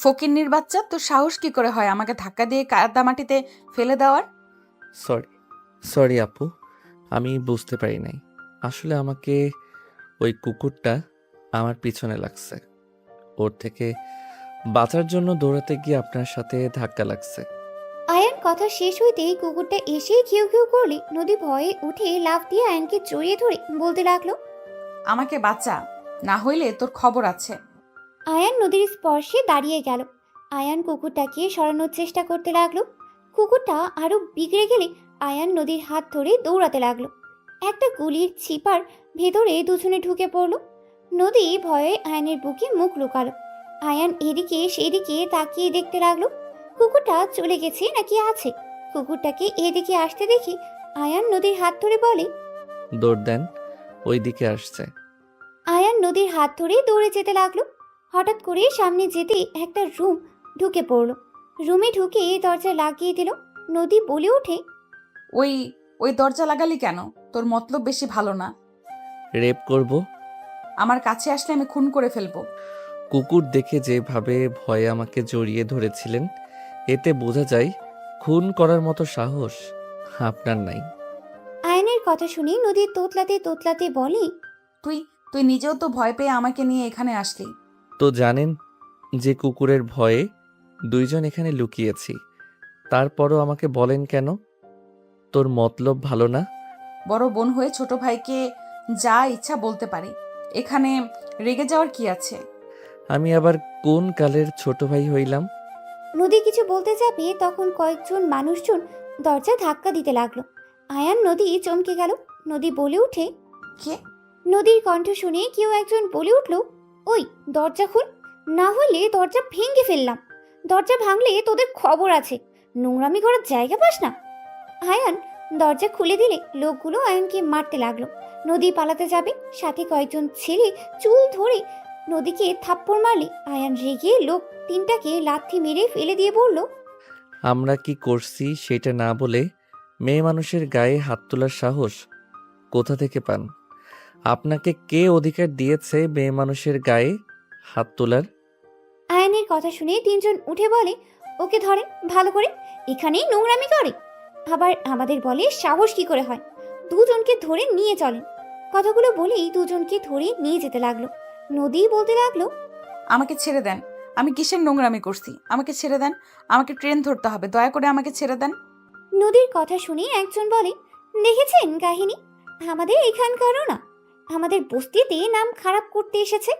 ফকিন্নির বাচ্চা, তোর সাহস কি করে হয় আমাকে ধাক্কা দিয়ে কাদামাটিতে ফেলে দেওয়ার? সরি, সরি আপু, আমি বুঝতে পারি নাই। আসলে আমাকে ওই কুকুরটা আমার পিছনে লাগছে, ওর থেকে বাঁচার জন্য দৌড়াতে গিয়ে আপনার সাথে ধাক্কা লাগছে। আয়ান কথা শেষ হইতেই কুকুরটা এসেই ঘেউ ঘেউ করলে নদী ভয়ে উঠে লাফ দিয়ে আয়ানকে জড়িয়ে ধরে বলতে লাগলো। আমাকে বাঁচা, না হইলে তোর খবর আছে। আয়ান নদীর স্পর্শে দাঁড়িয়ে গেল। আয়ান কুকুরটাকে সরানোর চেষ্টা করতে লাগলো। কুকুরটা আরো বিগড়ে গেলে আয়ান নদীর হাত ধরে দৌড়াতে লাগলো। একটা গুলির ছিপার ভেতরে দুজনে ঢুকে পড়লো। নদী ভয়ে আয়ানের বুকে মুখ লুকালো। আয়ান এদিকে সেদিকে তাকিয়ে দেখতে লাগলো কুকুরটা চলে গেছে নাকি আছে। কুকুরটাকে এদিকে আসতে দেখি আয়ান নদীর হাত ধরে বলে, দৌড় দেন, ওই দিকে আসছে। আয়ান নদীর হাত ধরে দৌড়ে যেতে লাগলো। হঠাৎ করে সামনে যেতে একটা রুম ঢুকে পড়ল। রুমে ঢুকে দরজা লাগিয়ে দিল। নদী বলে ওঠে, ওই ওই দরজা লাগালি কেন? তোর মতলব বেশি ভালো না। রেপ করব? আমার কাছে আসলে আমি খুন করে ফেলবো। কুকুর দেখে যেভাবে ভয়ে আমাকে জড়িয়ে ধরেছিলেন, এতে বোঝা যায় খুন করার মতো সাহস আপনার নাই। আয়নের কথা শুনে নদী তোতলাতে তোতলাতে বলে, তুই তুই নিজেও তো ভয় পেয়ে আমাকে নিয়ে এখানে আসলি। তো জানেন যে কুকুরের ভয়ে দুইজন এখানে লুকিয়েছি, তারপরও আমাকে বলেন কেন? তোর মতলব ভালো না? বড় বোন হয়ে ছোট ভাইকে যা ইচ্ছা বলতে পারি, এখানে রেগে যাওয়ার কি আছে? আমি আবার কোন কালের ছোট ভাই হইলাম? নদী কিছু বলতে যাবে তখন কয়েকজন মানুষজন দরজা ধাক্কা দিতে লাগলো। আয়ান নদী চমকে গেল। নদী বলে উঠে, কে? নদীর কণ্ঠ শুনে কেউ একজন বলে উঠল, ওই দরজা খুল, না হলে দরজা ভেঙে ফেললাম। দরজা ভাঙলে তোদের খবর আছে, নোংরামি করার জায়গা পাস না। আয়ান দরজা খুলে দিলে লোকগুলো আয়ানকে মারতে লাগলো। নদী পালাতে যাবে, সাথে কয়েকজন ছেলে চুল ধরে নদীকে থাপ্পড় মারলে আয়ান রেগে লোক তিনটাকে লাথি মেরে ফেলে দিয়ে বলল, আমরা কি করছি সেটা না বলে মেয়ে মানুষের গায়ে হাত তোলার সাহস কোথা থেকে পান? আপনাকে কে অধিকার দিয়েছে মেয়ে মানুষের গায়ে হাত তোলার? আয়ানের কথা শুনে তিনজন উঠে বলে, ওকে ধরেন ভালো করে, এখানেই নোংরামি করে। আবার আমাদের বলে সাহস কি করে হয়, দুজনকে ধরে নিয়ে চলেন। কথাগুলো বলেই দুজনকে ধরে নিয়ে যেতে লাগলো। নদী বলতে লাগলো, আমাকে ছেড়ে দেন, আমি কিসের নোংরামি করছি? আমাকে ছেড়ে দেন, আমাকে ট্রেন ধরতে হবে, দয়া করে আমাকে ছেড়ে দেন। নদীর কথা শুনে একজন বলে, দেখেছেন কাহিনী, আমাদের এখানকারও না, আমাদের বস্তিতে নাম খারাপ করতে এসেছে।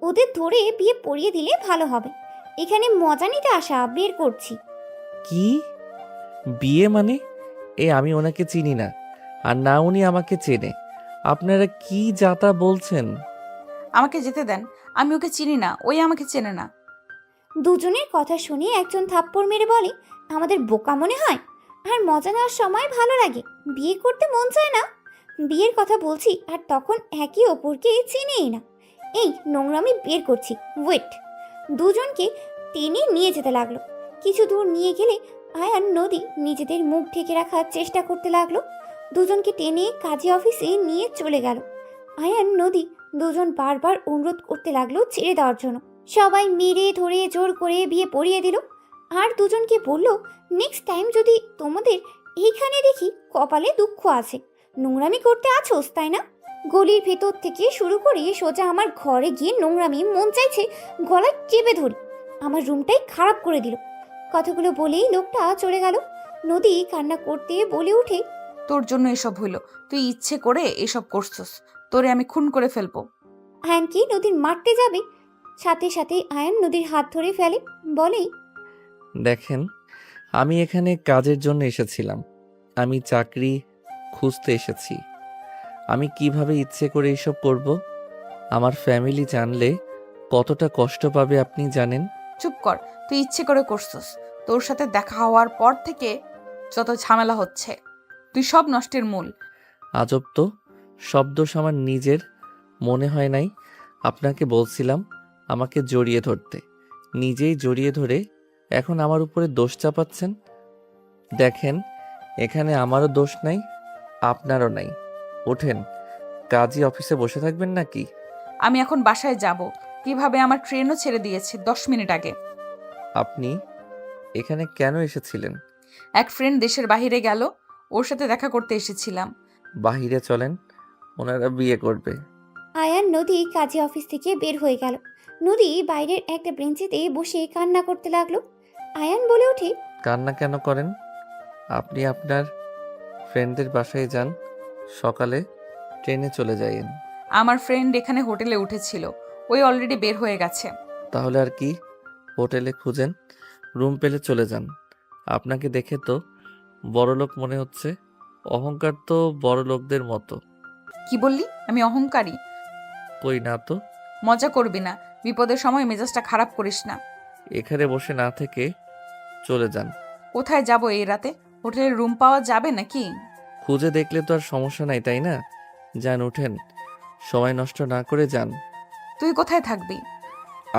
ওদের ধরে বিয়ে পড়িয়ে দিলে ভালো হবে। এখানে মজা নিতে আসা বের করছি। কি বিয়ে মানে? আমি ওনাকে চিনি না, আর না উনি আমাকে চেনে। আপনারা কি যাতা বলছেন? আমাকে যেতে দেন, আমি ওকে চিনি না, ওই আমাকে চেনে না। দুজনের কথা শুনে একজন থাপ্পড় মেরে বলে, আমাদের বোকা মনে হয়? আর মজা নেওয়ার সময় ভালো লাগে, বিয়ে করতে মন চায় না। বিয়ের কথা বলছি আর তখন একে অপরকে চিনেই না। এই নোংরামি বের করছি, ওয়েট। দুজনকে টেনে নিয়ে যেতে লাগলো। কিছু দূর নিয়ে গেলে আয়ান নদী নিজেদের মুখ ঢেকে রাখার চেষ্টা করতে লাগলো। দুজনকে টেনে কাজী অফিসে নিয়ে চলে গেল। আয়ান নদী দুজন বারবার অনুরোধ করতে লাগলো ছেড়ে দেওয়ার জন্য। সবাই মেরে ধরে জোর করে বিয়ে পড়িয়ে দিল। আর দুজনকে বলল, নেক্সট টাইম যদি তোমাদের এইখানে দেখি কপালে দুঃখ আছে, নোংরামি করতে আছোস তাই না? গলির ভেতর থেকে শুরু করে সোজা আমার ঘরে গিয়ে নোংরামি মন চাইছে গলায় চেপে ধরি, আমার রুমটাই খারাপ করে দিল। কথাগুলো বলেই লোকটা চলে গেল। নদী কান্না করতে বলে ওঠে, তোর জন্য এসব হইল, তুই ইচ্ছে করে এসব করছস, তোরে আমি খুন করে ফেলবো। আয়ানকে নদীর মারতে যাবে, সাথে সাথে আয়ান নদীর হাত ধরে ফেলে, বলে, দেখেন, আমি এখানে কাজের জন্য এসেছিলাম, আমি চাকরি খুঁজতে এসেছি। আমি কিভাবে ইচ্ছে করে এসব করব? আমার ফ্যামিলি জানলে কতটা কষ্ট পাবে আপনি জানেন? চুপ কর, তুই ইচ্ছে করে করছস। তোর সাথে দেখা হওয়ার পর থেকে যত ঝামেলা হচ্ছে, তুই সব নষ্টের মূল। আজব তো, সব দোষ আমার নিজের। মনে হয় নাই আপনাকে বলছিলাম আমাকে জড়িয়ে ধরতে? নিজেই জড়িয়ে ধরে এখন আমার উপরে দোষ চাপাচ্ছেন। দেখেন, এখানে আমারও দোষ নাই, আপনারও নাই। ওঠেন, কাজী অফিসে বসে থাকবেন নাকি? আমি এখন বাসায় যাব। কিভাবে? আমার ট্রেনও ছেড়ে দিয়েছে 10 মিনিট আগে। আপনি এখানে কেন এসেছিলেন? এক ফ্রেন্ড দেশের বাইরে গেল, ওর সাথে দেখা করতে এসেছিলাম। বাহিরে চলেন, ওনারা বিয়ে করবে। আয়ান নদী কাজে অফিস থেকে বের হয়ে গেল। নদী বাইরের একটা বেঞ্চিতে বসে কান্না করতে লাগলো। আয়ান বলে ওঠে, কান্না কেন করেন? আপনি আপনার ফ্রেন্ডদের বাসায় যান, সকালে ট্রেনে চলে যাইয়েন। আমার ফ্রেন্ড এখানে হোটেলে উঠেছিল, ওই অলরেডি বের হয়ে গেছে। তাহলে আর কি, হোটেলে খুঁজেন, রুম পেলে চলে যান। আপনাকে দেখে তো বড়লোক মনে হচ্ছে। অহংকার তো বড় লোকদের মতো। কি বললি? আমি অহংকারী? কই না তো। মজা করবি না, বিপদের সময় মেজাজটা খারাপ করিস না। এখানে বসে না থেকে চলে যান। কোথায় যাব এই রাতে? হোটেলের রুম পাওয়া যাবে নাকি? খুঁজে দেখলে তো আর সমস্যা নাই, তাই না? যান, উঠেন, সময় নষ্ট না করে যান। তুই কোথায় থাকবি?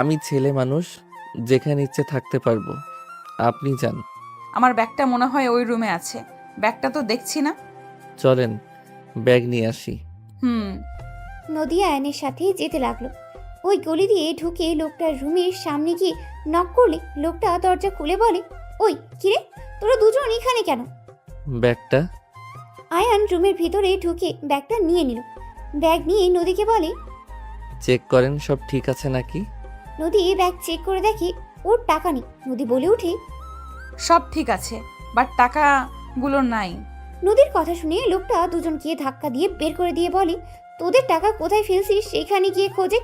আমি ছেলে মানুষ, যেখানে ইচ্ছে থাকতে পারবো। আপনি যান। আমার ব্যাগটা মনে হয় ওই রুমে আছে। ব্যাগটা তো দেখছি না। চলেন, ব্যাগ নিয়ে আসি। হুম। নদী আয়নের সাথে যেতে লাগলো। ওই গলি দিয়ে ঢুকে লোকটার রুমের সামনে গিয়ে নক করলে লোকটা দরজা খুলে বলে, ওই কিরে, তোরা দুজন এখানে কেন? ব্যাগটা? আয়ান রুমের ভিতরে ঢুকে ব্যাগটা নিয়ে নিল। ব্যাগ নিয়ে নদীকে বলে, চেক করেন সব ঠিক আছে নাকি। নদী ব্যাগ চেক করে দেখে ওর টাকা নেই। নদী বলে ওঠে, সব ঠিক আছে, বাট টাকাগুলো নাই। নদীর কথা শুনে লোকটা দুজনকে ধাক্কা দিয়ে বের করে দিয়ে বলে, তোদের টাকা কোথায় ফেলছিস সেখানে গিয়ে খোঁজে,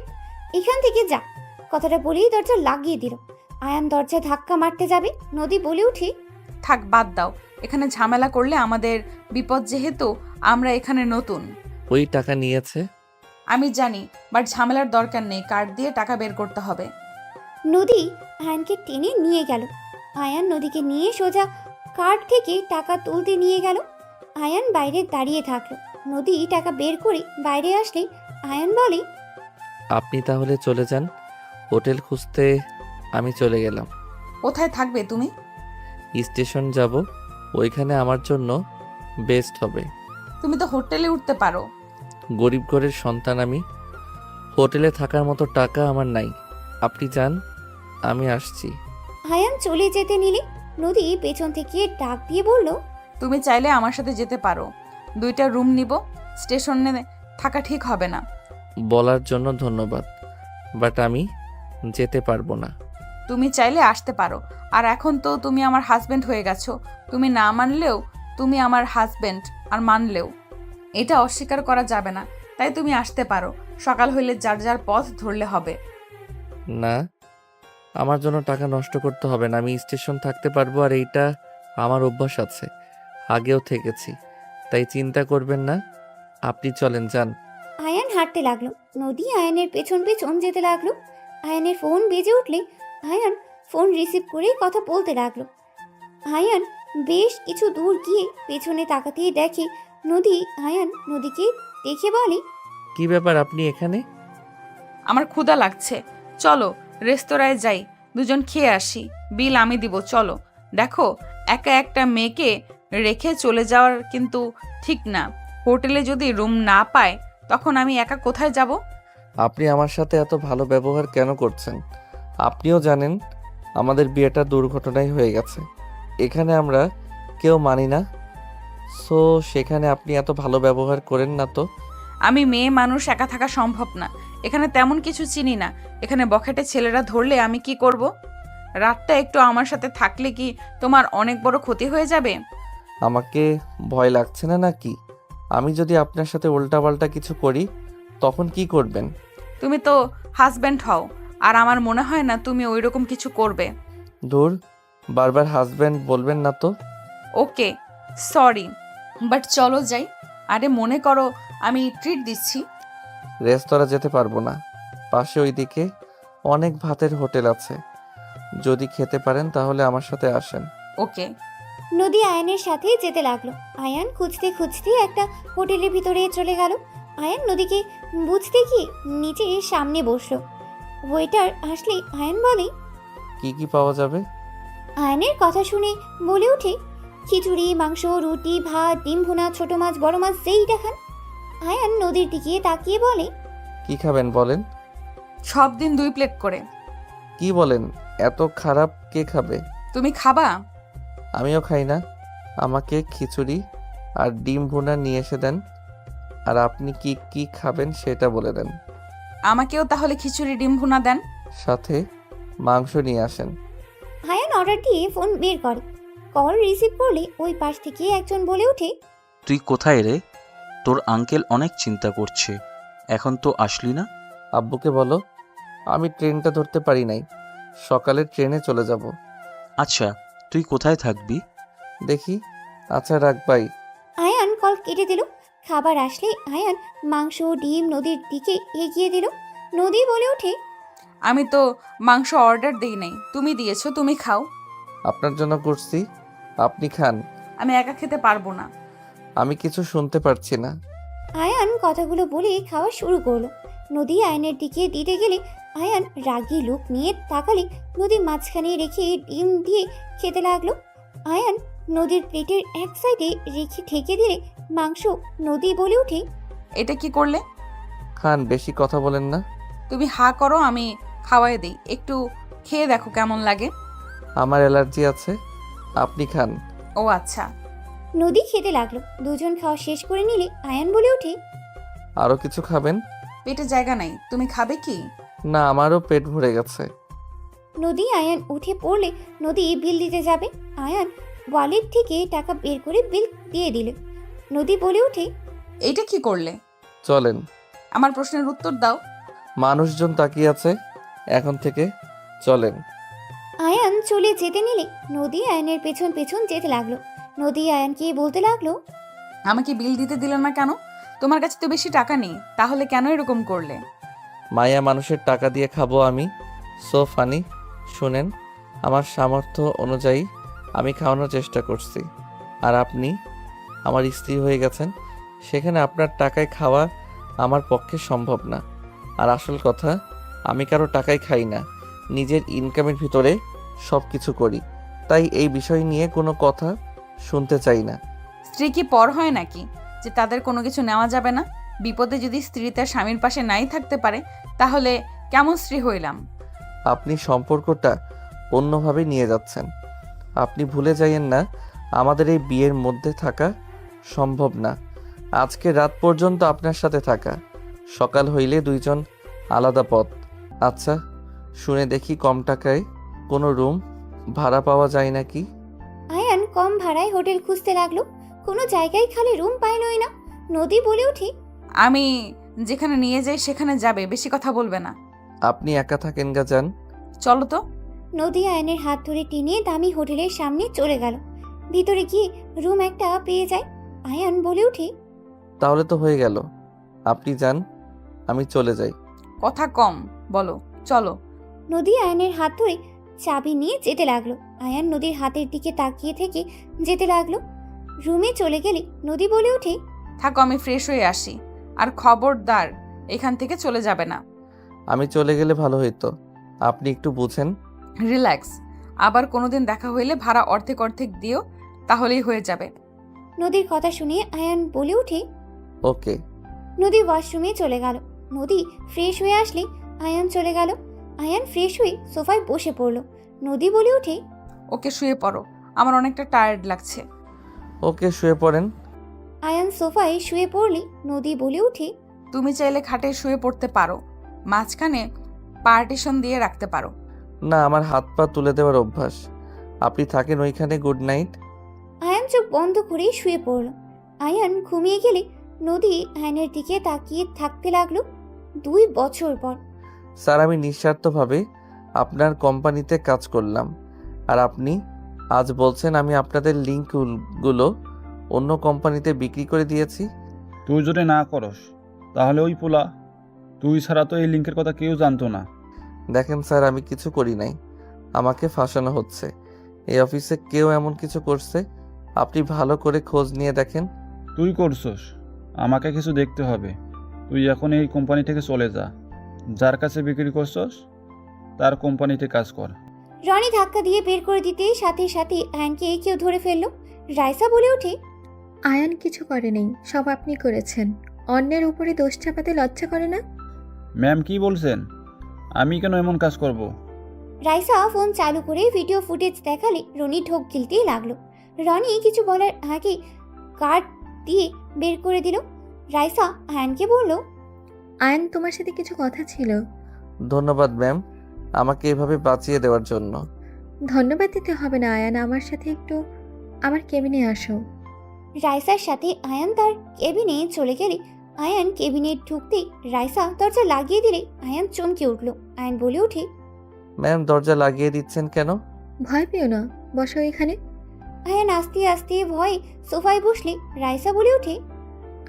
এখান থেকে যা। কথাটা বলেই দরজা লাগিয়ে দিল। আয়ান দরজায় ধাক্কা মারতে যাবে, নদী বলে উঠে, থাক, বাদ দাও। এখানে ঝামেলা করলে আমাদের বিপদ, যেহেতু আমরা এখানে নতুন। ওই টাকা নিয়েছে। আমি জানি, বাট ঝামেলার দরকার নেই, কার্ড দিয়ে টাকা বের করতে হবে। নদী আয়ানকে টেনে নিয়ে গেল। আয়ান নদীকে নিয়ে সোজা কার্ড থেকে টাকা তুলতে নিয়ে গেল। আয়ান বাইরে দাঁড়িয়ে থাকলো। নদী টাকা বের করে বাইরে আসলে আয়ান বলে, আপনি তাহলে চলে যান, হোটেল খুঁজতে আমি চলে গেলাম। কোথায় থাকবে তুমি? স্টেশন যাব, ওইখানে আমার জন্য বেস্ট হবে। তুমি তো হোটেলে উঠতে পারো। গরিব ঘরের সন্তান আমি, হোটেলে থাকার মতো টাকা আমার নাই। আপনি যান, আমি আসছি। আয়ান চলে যেতে নিলে নদী পেছন থেকে ডাক দিয়ে বলল, তুমি চাইলে আমার সাথে যেতে পারো, 2টা রুম নিব। স্টেশনে থাকা ঠিক হবে না। বলার জন্য ধন্যবাদ, বাট আমি যেতে পারবো না। তুমি চাইলে আসতে পারো, আর এখন তো তুমি আমার হাজবেন্ড হয়ে গেছো। তুমি না মানলেও তুমি আমার হাজবেন্ড, আর মানলেও এটা অস্বীকার করা যাবে না। তাই তুমি আসতে পারো, সকাল হইলে যার যার পথ ধরলে হবে। না, আমার জন্য টাকা নষ্ট করতে হবে না, আমি স্টেশন থাকতে পারবো। আর এইটা আমার অভ্যাস আছে, আগেও থেকেছি, তাই চিন্তা করবেন না। আপনি চলেন, যান। আয়ান হাঁটতে লাগলো। নদী আয়ানের পেছন পেছন যেতে লাগলো। আয়ানের ফোন বেজে উঠলে আয়ান ফোন রিসিভ করে কথা বলতে লাগলো। আয়ান বেশ কিছু দূর গিয়ে পেছনে তাকাতেই দেখে নদী। আয়ান নদীকে দেখে বলে, কি ব্যাপার, আপনি এখানে? আমার ক্ষুধা লাগছে, চলো রেস্তোরাঁয় যাই, দুজন খেয়ে আসি, বিল আমি দিব, চলো। দেখো, একা একটা মেয়েকে রেখে চলে যাওয়ার কিন্তু ঠিক না। হোটেলে যদি রুম না পায় তখন আমি একা কোথায় যাব? আপনি আমার সাথে এত ভালো ব্যবহার কেন করছেন? আপনিও জানেন আমাদের বিয়েটা দুর্ঘটনায় হয়ে গেছে, এখানে আমরা কেউ মানি না। সো সেখানে আপনি এত ভালো ব্যবহার করেন না তো। আমি মেয়ে মানুষ, একা থাকা সম্ভব না। এখানে তেমন কিছু চিনি না। এখানে বখাটে ছেলেরা ধরলে আমি কি করব? রাতটা একটু আমার সাথে থাকলে কি তোমার অনেক বড় ক্ষতি হয়ে যাবে? আমাকে ভয় লাগছে না নাকি? আমি যদি আপনার সাথে উল্টাপাল্টা কিছু করি তখন কি করবেন? তুমি তো হাজব্যান্ড হও, আর আমার মনে হয় না তুমি ওইরকম কিছু করবে। দূর, বারবার হাজব্যান্ড বলবেন না তো। ওকে, সরি, বাট চলো যাই। আরে মনে করো আমি ট্রিট দিচ্ছি। রেস্তোরাঁ যেতে পারবো না, পাশে ওইদিকে অনেক ভাতের হোটেল আছে, যদি খেতে পারেন তাহলে আমার সাথে আসেন। ওকে। নদী আয়ানের সাথে যেতে লাগলো। আয়ান খুঁজতে খুঁজতে একটা হোটেলের ভিতরে চলে গেল। আয়ান নদীকে বুঝতে গিয়ে নিচে সামনে বসলো। ওয়েটার আসলে আয়ান বলে, কি কি পাওয়া যাবে? আয়ানের কথা শুনে বলে ওঠে, খিচুড়ি, মাংস, রুটি, ভাত, ডিম ভুনা, ছোট মাছ, বড় মাছ, যেই দেখান। আয়ান নদীর দিকে তাকিয়ে বলে, কি খাবেন বলেন? সব দিন 2 প্লেট করে। কি বলেন, এত খারাপ কে খাবে? তুমি খাবা? আমিও খাই না। আমাকে খিচুড়ি আর ডিম ভুনা নিয়ে এসে দেন। আর আপনি কি কি খাবেন সেটা বলে দেন। আমাকেও তাহলে খিচুড়ি ডিম ভুনা দেন। সাথে মাংস নিয়ে আসেন। আয়ান অর্ডার দিয়ে ফোন বের করে। কল রিসিভ করলে ওই পাশ থেকে একজন বলে ওঠে, তুই কোথায় রে? তোর আঙ্কেল অনেক চিন্তা করছে, এখন তো আসলি না। আব্বুকে বলো আমি ট্রেনটা ধরতে পারি নাই, সকালের ট্রেনে চলে যাব। আচ্ছা, তুই কোথায় থাকবি? দেখি। আচ্ছা রাখ বাই। আয়ান কল কেটে দিল। খাবার আসলে আয়ান মাংস ডিম নদীর দিকে এগিয়ে দিল। নদী বলে ওঠে, আমি তো মাংস অর্ডার দিই নাই, তুমি দিয়েছো, তুমি খাও। আপনার জন্য করছি, আপনি খান। আমি একা খেতে পারবো না। আমি কিছু শুনতে পারছি না। আয়ান কথাগুলো বলে খাওয়া শুরু করলো। নদী আয়নের দিকে দিতে গেলে আয়ান রাগী লুক নিয়ে তাকালে নদী মাঝখানে রেখে ডিম দিয়ে খেতে লাগলো। আয়ান নদীর প্লেটের এক সাইডে রেখে ঠেকে দিলে মাংস। নদী বলে ওঠে, এটা কি করলে? খান, বেশি কথা বলেন না। তুমি হা করো, আমি খাওয়াই দিই। একটু খেয়ে দেখো কেমন লাগে। আমার অ্যালার্জি আছে, আপনি খান। ও আচ্ছা। নদী খেতে লাগলো। দুজন খাওয়া শেষ করে নিলে আয়ান বলে ওঠে, আরও কিছু খাবেন? পেটে জায়গা নাই, তুমি খাবে কি? না, আমারও পেট ভরে গেছে। নদী আয়ান উঠে পড়লে নদী বিল দিতে যাবে। আয়ান ওয়ালেট থেকে টাকা বের করে বিল দিয়ে দিল। নদী বলে ওঠে, এইটা কি করলে? চলেন। আমার প্রশ্নের উত্তর দাও। মানুষজন তাকিয়ে আছে, এখন থেকে চলেন। আয়ান চলে যেতে নিলে নদী আয়ানের পেছন পেছন যেতে লাগলো। নদী আয়ানকে বলতে লাগলো, আমাকে বিল দিতে দিলে না কেন? তোমার কাছে তো বেশি টাকা নেই, তাহলে কেন এরকম করলে? মায়া মানুষের টাকা দিয়ে খাবো আমি? So funny. শুনেন, আমার সামর্থ্য অনুযায়ী আমি খাওয়ানোর চেষ্টা করছি, আর আপনি আমার স্ত্রী হয়ে গেছেন, সেখানে আপনার টাকায় খাওয়া আমার পক্ষে সম্ভব না। আর আসল কথা, আমি কারো টাকায় খাই না, নিজের ইনকামের ভিতরে সব কিছু করি। তাই এই বিষয় নিয়ে কোনো কথা শুনতে চাই না। স্ত্রী কি পর হয় নাকি যে তাদের কোনো কিছু নেওয়া যাবে না? বিপদে যদি স্ত্রী তার স্বামীর পাশে নাই থাকতে পারে, তাহলে কেমন স্ত্রী হইলাম? আপনি সম্পর্কটা অন্যভাবে নিয়ে যাচ্ছেন। আপনি ভুলে যাইয়েন না, আমাদের এই বিয়ের মধ্যে থাকা সম্ভব না। আজকে রাত পর্যন্ত আপনার সাথে থাকা, সকাল হইলে দুইজন আলাদা পথ। আচ্ছা, শুনে দেখি কম টাকায় কোনো রুম ভাড়া পাওয়া যায় নাকি? আয়ান কম ভাড়ায় হোটেল খুঁজতে লাগলো। কোনো জায়গায় খালি রুম পাইলই না। নদী বলে ওঠে, আমি যেখানে নিয়ে যাই সেখানে যাবে, বেশি কথা বলবে না। আপনি একা থাকেন গা, যান। চলো তো। নদী আয়নের হাত ধরে টেনে দামি হোটেলের সামনে চলে গেল। ভিতরে গিয়ে রুম একটা পেয়ে যায়। আয়ান বলে ওঠে, তাহলে তো হয়ে গেল, আপনি যান, আমি চলে যাই। কথা কম বলো, চলো। নদী আয়নের হাত ধরে চাবি নিয়ে যেতে লাগলো। আয়ান নদীর হাতের দিকে তাকিয়ে থেকে যেতে লাগলো। রুমে চলে গেলে নদী বলে ওঠে, থাকো, আমি ফ্রেশ হয়ে আসি। আর খবরদার এখান থেকে চলে যাবে না। আমি চলে গেলে ভালো হইতো, আপনি একটু বুঝেন। রিল্যাক্স। আবার কোনোদিন দেখা হইলে ভাড়া অর্ধেক অর্ধেক দিও, তাহলেই হয়ে যাবে। নদীর কথা শুনে আয়ান বলে ওঠে। ওকে। নদী ওয়াশরুমে চলে গেল। নদী ফ্রেশ হয়ে আসলে আয়ান চলে গেল। আয়ান ফ্রেশ হয়ে সোফায় বসে পড়ল। নদী বলে ওঠে, ওকে শুয়ে পড়ো, আমার অনেকটা টায়ার্ড লাগছে। ওকে, শুয়ে পড়েন। আয়ান সোফায় শুয়ে পড়লে নদী বলে ওঠে, তুমি চাইলে খাটে শুয়ে পড়তে পারো, মাঝখানে পার্টিশন দিয়ে রাখতে পারো। না, আমার হাত পা তুলে দেওয়ার অভ্যাস। আপনি থাকেন ওইখানে, গুড নাইট। আয়ান চোখ বন্ধ করে শুয়ে পড়ল। আয়ান ঘুমিয়ে গেলে নদী আয়নের দিকে তাকিয়ে থাকতে লাগলো। 2 বছর পর। স্যার, আমি নিঃস্বার্থভাবে আপনার কোম্পানিতে কাজ করলাম, আর আপনি আজ বলছেন আমি আপনাদের লিঙ্কগুলো অন্য কোম্পানিতে বিক্রি করে দিয়েছি। তুই যদি না করস তাহলে ওই পোলা, তুই ছাড়া তো এই লিঙ্কের কথা কেউ জানতো না। দেখেন স্যার, আমি কিছু করি নাই, আমাকে ফাঁসানো হচ্ছে। এই অফিসে কেউ এমন কিছু করছে, আপনি ভালো করে খোঁজ নিয়ে দেখেন। তুই করছস, আমাকে কিছু দেখতে হবে। তুই এখন এই কোম্পানি থেকে চলে যা, যার কাছে বিক্রি করছস তার কোম্পানিতে কাজ কর। রনি ধাক্কা দিয়ে বের করে দিতে সাথে সাথে আয়ানকে কেউ ধরে ফেললো। রাইসা বলে ওঠে, আয়ান কিছু করেনি, সব আপনি করেছেন। অন্যের উপরে দোষ চাপাতে লজ্জা করে না? ম্যাম কি বলছেন? আমি কেন এমন কাজ করব? রাইসা ফোন চালু করে ভিডিও ফুটেজ দেখালে রনি ঢোক গিলতেই লাগলো। রনি কিছু বলার আগে কার্ড দিয়ে বের করে দিল। রাইসা আয়ানকে বলল, আয়ান, তোমার সাথে কিছু কথা ছিল। ধন্যবাদ ম্যাম, আমাকে এভাবে বাঁচিয়ে দেওয়ার জন্য। ধন্যবাদ দিতে হবে না আয়ান, আমার সাথে একটু আমার কেবিনে আসো। রাইসার সাথে আয়ান তার কেবিনে চলে গেলে আয়ান কেবিনে ঢুকতেই রাইসা দরজা লাগিয়ে দিলে আয়ান চমকে উঠল। আয়ান বলে ওঠে, ম্যাম দরজা লাগিয়ে দিচ্ছেন কেন? ভয় পেও না, বসো এখানে। আয়ান আস্তে আস্তে ভয়ে সোফায় বসলে রাইসা বলে ওঠে,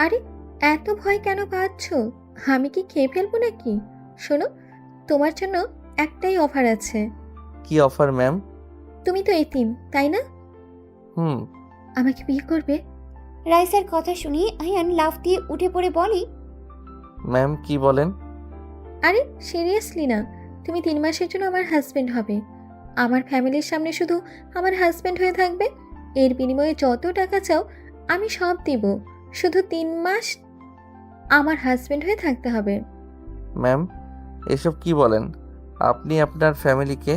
আরে এত ভয় কেন পাচ্ছ? আমি কি খেয়ে ফেলবো নাকি? শোনো, তোমার জন্য একটাই অফার আছে। কি অফার ম্যাম? তুমি তো এতিম, তাই না? হুম। আমাকে বিয়ে করবে? রাইসার কথা শুনিয়ে আয়ান লাফ দিয়ে উঠে পড়ে বলে, ম্যাম কি বলেন? আরে সিরিয়াসলি না, তুমি 3 মাসের জন্য আমার হাজবেন্ড হবে। আমার ফ্যামিলির সামনে শুধু আমার হাজবেন্ড হয়ে থাকবে। এর বিনিময়ে যত টাকা চাও আমি সব দিব। শুধু 3 মাস আমার হাজবেন্ড হয়ে থাকতে হবে। ম্যাম এসব কি বলেন? আপনি আপনার ফ্যামিলিকে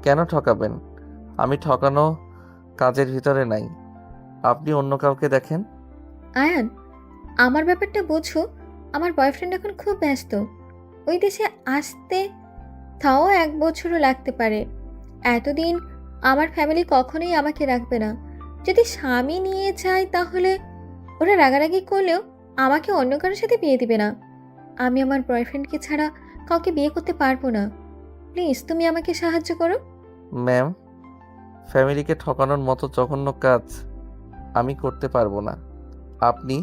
কেন ঠকাবেন? আমি ঠকানো কাজের ভিতরে নাই। আপনি অন্য কাউকে দেখেন। আয়ান, আমার ব্যাপারটা বোঝো। আমার বয়ফ্রেন্ড এখন খুব ব্যস্ত। ওই দেশে আসতে তাও 1 বছরও লাগতে পারে। এতদিন আমার ফ্যামিলি কখনোই আমাকে রাখবে না। যদি স্বামী নিয়ে যায় তাহলে ওরা রাগারাগি করলেও আমাকে অন্য কারোর সাথে বিয়ে দিবে না। আমি আমার বয়ফ্রেন্ডকে ছাড়া কাউকে বিয়ে করতে পারবো না। প্লিজ তুমি আমাকে সাহায্য করো। ম্যাম ফ্যামিলিকে ঠকানোর মতো জঘন্য কাজ আমি করতে পারবো না। আপনি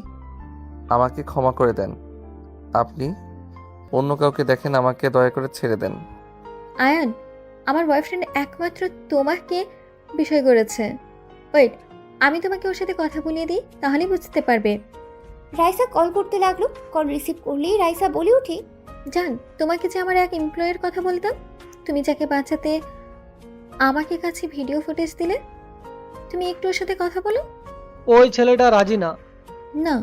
আমাকে ক্ষমা করে দেন। আপনি অন্য কাউকে দেখেন, আমাকে দয়া করে ছেড়ে দেন। আয়ান, আমার বয়ফ্রেন্ড একমাত্র তোমাকে বিষয় করেছে। ওয়েট, আমি তোমাকে ওর সাথে কথা বলিয়ে দিই, তাহলেই বুঝতে পারবে। রাইসা কল করতে লাগলো। কল রিসিভ করলেই রাইসা বলে ওঠে, জান, তোমাকে যে আমার এক এমপ্লয়ের কথা বলতাম, তুমি যাকে বাঁচাতে আমাকে কাছে ভিডিও ফুটেজ দিলে, তুমি একটু ওর সাথে কথা বলো। ওই ছেলেটা রাজি না। না,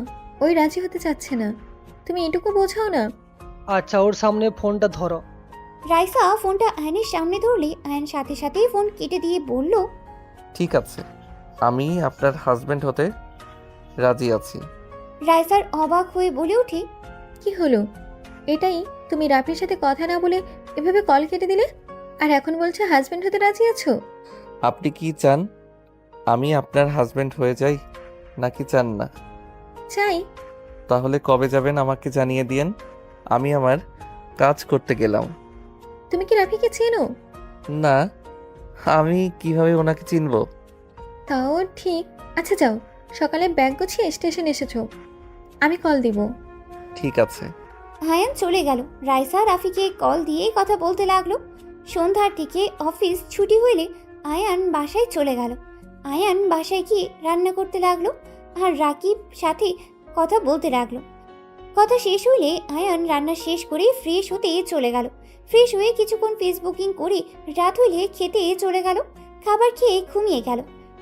ওই রাজি হতে চাচ্ছে না। তুমি এটুকু বোঝাও না। আচ্ছা, ওর সামনে ফোনটা ধরো। রাইসা ফোনটা আয়নের সামনে ধরলে আয়ন সাথে সাথেই ফোন কেটে দিয়ে বলল, ঠিক আছে, আমি আপনার হাজবেন্ড হতে রাজি আছি। রাইসার অবাক হয়ে বলে ওঠে, কি হলো? এটাই তুমি রাফির সাথে কথা না বলে এভাবে কল কেটে দিলে, আর এখন বলছো হাজবেন্ড হতে রাজি আছো? আপনি কি চান আমি আপনার হাজবেন্ড হয়ে যাই, নাকি চান না? চাই। তাহলে কবে যাবেন আমাকে জানিয়ে দিয়েন। আমি আমার কাজ করতে গেলাম। তুমি কি রাফিকে চেনো? না, আমি কিভাবে ওনাকে চিনবো? তাও ঠিক। আচ্ছা যাও, সকালে ব্যাগ গুছিয়ে স্টেশন এসেছো, আমি কল দিব। ঠিক আছে। আয়ান চলে গেল। রাইসা রাফিকে কল দিয়ে কথা বলতে লাগলো। সন্ধ্যার দিকে অফিস ছুটি হইলে আয়ান বাসায় চলে গেল। আয়ান বাসায় গিয়ে রান্না করতে লাগলো আর রাকিব সাথে কথা বলতে লাগলো। কথা শেষ হইলে আয়ান রান্না শেষ করে ফ্রেশ হতে চলে গেল। ফ্রেশ হয়ে কিছুক্ষণ ফেসবুকিং করে রাত হইলে খেতে চলে গেল। খাবার খেয়ে ঘুমিয়ে গেল।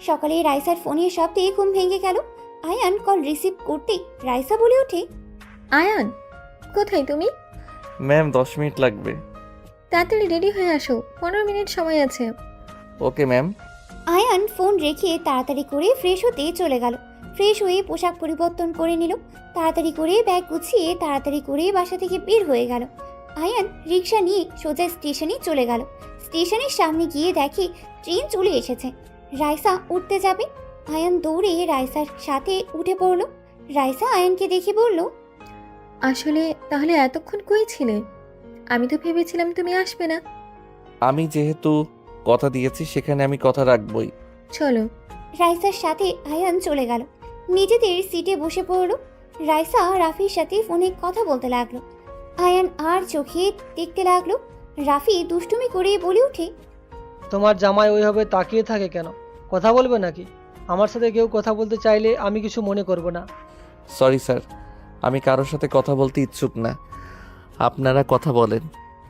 সকালে রাইসার ফোনের শব্দে ঘুম ভেঙে গেল। আয়ান কল রিসিভ করতেই রাইসা বলে ওঠে, আয়ান, কোথায় তুমি? ম্যাম 10 মিনিট লাগবে। তাড়াতাড়ি রেডি হয়ে আসো, 15 মিনিট সময় আছে। Okay ma'am. আয়ান ফোন রেখে তাড়াতাড়ি করে ফ্রেশ হতে চলে গেল। ফ্রেশ হয়ে পোশাক পরিবর্তন করে নিল। তাড়াতাড়ি করে ব্যাগ গুছিয়ে তাড়াতাড়ি করে বাসা থেকে বের হয়ে গেল। আয়ান রিক্সা নিয়ে সোজা স্টেশনে চলে গেল। স্টেশনের সামনে গিয়ে দেখে ট্রেন চলে এসেছে। রাইসা উঠতে যাবে। আয়ান দৌড়ে রাইসার সাথে উঠে পড়ল। রাইসা আয়ানকে দেখে বলল, আসলে তাহলে এতক্ষণ কই ছিলে? আমি তো ভেবেছিলাম তুমি আসবে না। আমি যেহেতু কথা দিয়েছি সেখানে আমি কথা রাখবই। চলো। রাইসার সাথে আয়ান চলে গেল। নিজেদের সিটে বসে পড়ল। রাইসা রাফির সাথে ফোনে কথা বলতে লাগলো। আয়ান আর চোখে দেখতে লাগলো। রাফি দুষ্টুমি করে বলে ওঠে, তোমার জামাই ওইভাবে তাকিয়ে থাকে কেন? কথা বলবে নাকি? আমার সাথে কেউ কথা বলতে চাইলে আমি কিছু মনে করব না। সরি স্যার, আমি কারোর সাথে কথা বলতে ইচ্ছুক না। আপনারা কথা বলেন।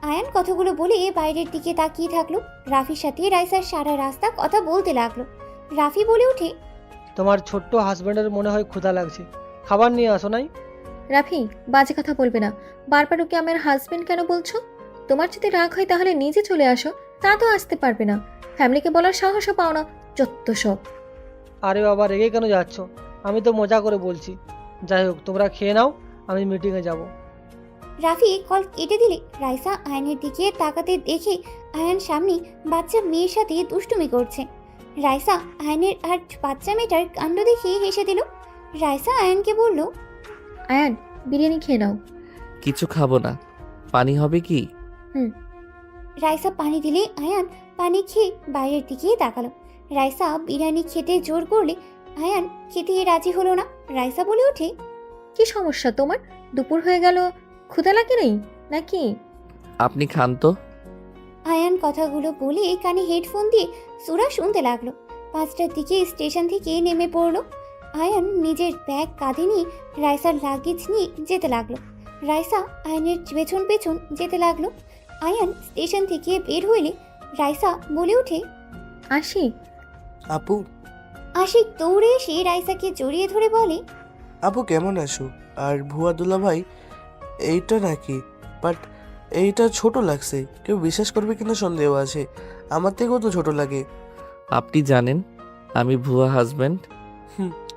আয়ান কথাগুলো বলে বাইরের দিকে তাকিয়ে থাকলো। রাফির সাথে রাইসার সারা রাস্তা কথা বলতে লাগলো। রাফি বলে ওঠে, তোমার ছোট্ট হাজব্যান্ডের মনে হয় ক্ষুধা লাগছে, খাবার নিয়ে আসো নাই? রাফি, বাজে কথা বলবে না। বারবার ওকে আমার হাজবেন্ড কেন বলছো? তোমার যদি রাগ হয় তাহলে নিজে চলে আসো। তা তো আসতে পারবে না, ফ্যামিলিকে বলার সাহসও পাও না, যত সব। আরে বাবা, রেগে কেন যাচ্ছ? আমি তো মজা করে বলছি। যাই হোক, তোমরা খেয়ে নাও, আমি মিটিংয়ে যাব। রাফি কল কেটে দিলে রাইসা আয়নের দিকে তাকাতে দেখে আয়ান সামনে বাচ্চা মেয়ের সাথে দুষ্টুমি করছে। রাইসা আয়নের আর বাচ্চা মেয়েটার কাণ্ড দেখে হেসে দিল। রাইসা আয়ানকে বলল, আয়ান, বিরিয়ানি খেয়ে নাও। কিছু খাবো না, পানি হবে কি? রাইসা পানি দিলে আয়ান পানি খেয়ে বাইরের দিকে তাকালো। রাইসা বিরিয়ানি খেতে জোর করলে আয়ান খেতে রাজি হলো না। রাইসা বলে ওঠে, কি সমস্যা তোমার? দুপুর হয়ে গেল, ক্ষুধা লাগে নেই নাকি? আপনি খান তো। আয়ান কথাগুলো বলে কানে হেডফোন দিয়ে সুরা শুনতে লাগলো। 5টার দিকে স্টেশন থেকে নেমে পড়লো। আয়ান নিজের ব্যাগ কাঁধে নিয়ে রাইসার লাগেজ নিয়ে যেতে লাগলো। রাইসা আয়ানের পেছন পেছন যেতে লাগলো। আয়ান স্টেশন থেকে বের হইলে রাইসা বলে ওঠে, আসি। আপু, আশিক দৌড়ে এসে রাইসাকে জড়িয়ে ধরে বলে, আপু কেমন আছো? আর ভুয়া দুলাভাই এইটা নাকি? বাট এইটা ছোট লাগছে, কেউ বিশ্বাস করবে কিনা সন্দেহ আছে। আমার থেকেও তো ছোট লাগে। আপনি জানেন আমি ভুয়া হাজব্যান্ড?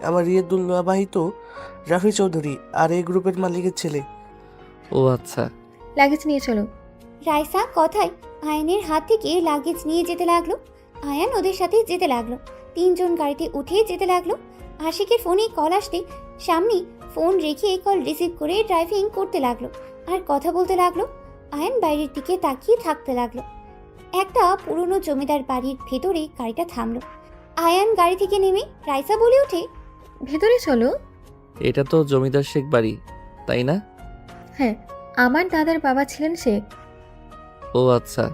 আমার রিয়ের দুলাভাই তো রাফি চৌধুরী আর এই গ্রুপের মালিকের ছেলে। ও আচ্ছা। লাগেজ নিয়ে চলো। রাইসা কথায় আয়ানের হাত থেকে লাগেজ নিয়ে যেতে লাগলো। আয়ান ওদের সাথে যেতে লাগলো। 3 জন গাড়িতে উঠে যেতে লাগলো। আশিকের ফোনে কল আসতে সামনে ফোন রেখে কল রিসিভ করে ড্রাইভিং করতে লাগলো আর কথা বলতে লাগলো। আয়ান বাইরের দিকে তাকিয়ে থাকতে লাগলো। একটা পুরনো জমিদার বাড়ির ভেতরে গাড়িটা থামলো। আয়ান গাড়ি থেকে নেমে রাইসা বলে ওঠে, ভেতরে চলো। এটা তো জমিদার শেখ বাড়ি, তাই না? হ্যাঁ, আমার দাদার বাবা ছিলেন শেখ। ও আচ্ছা।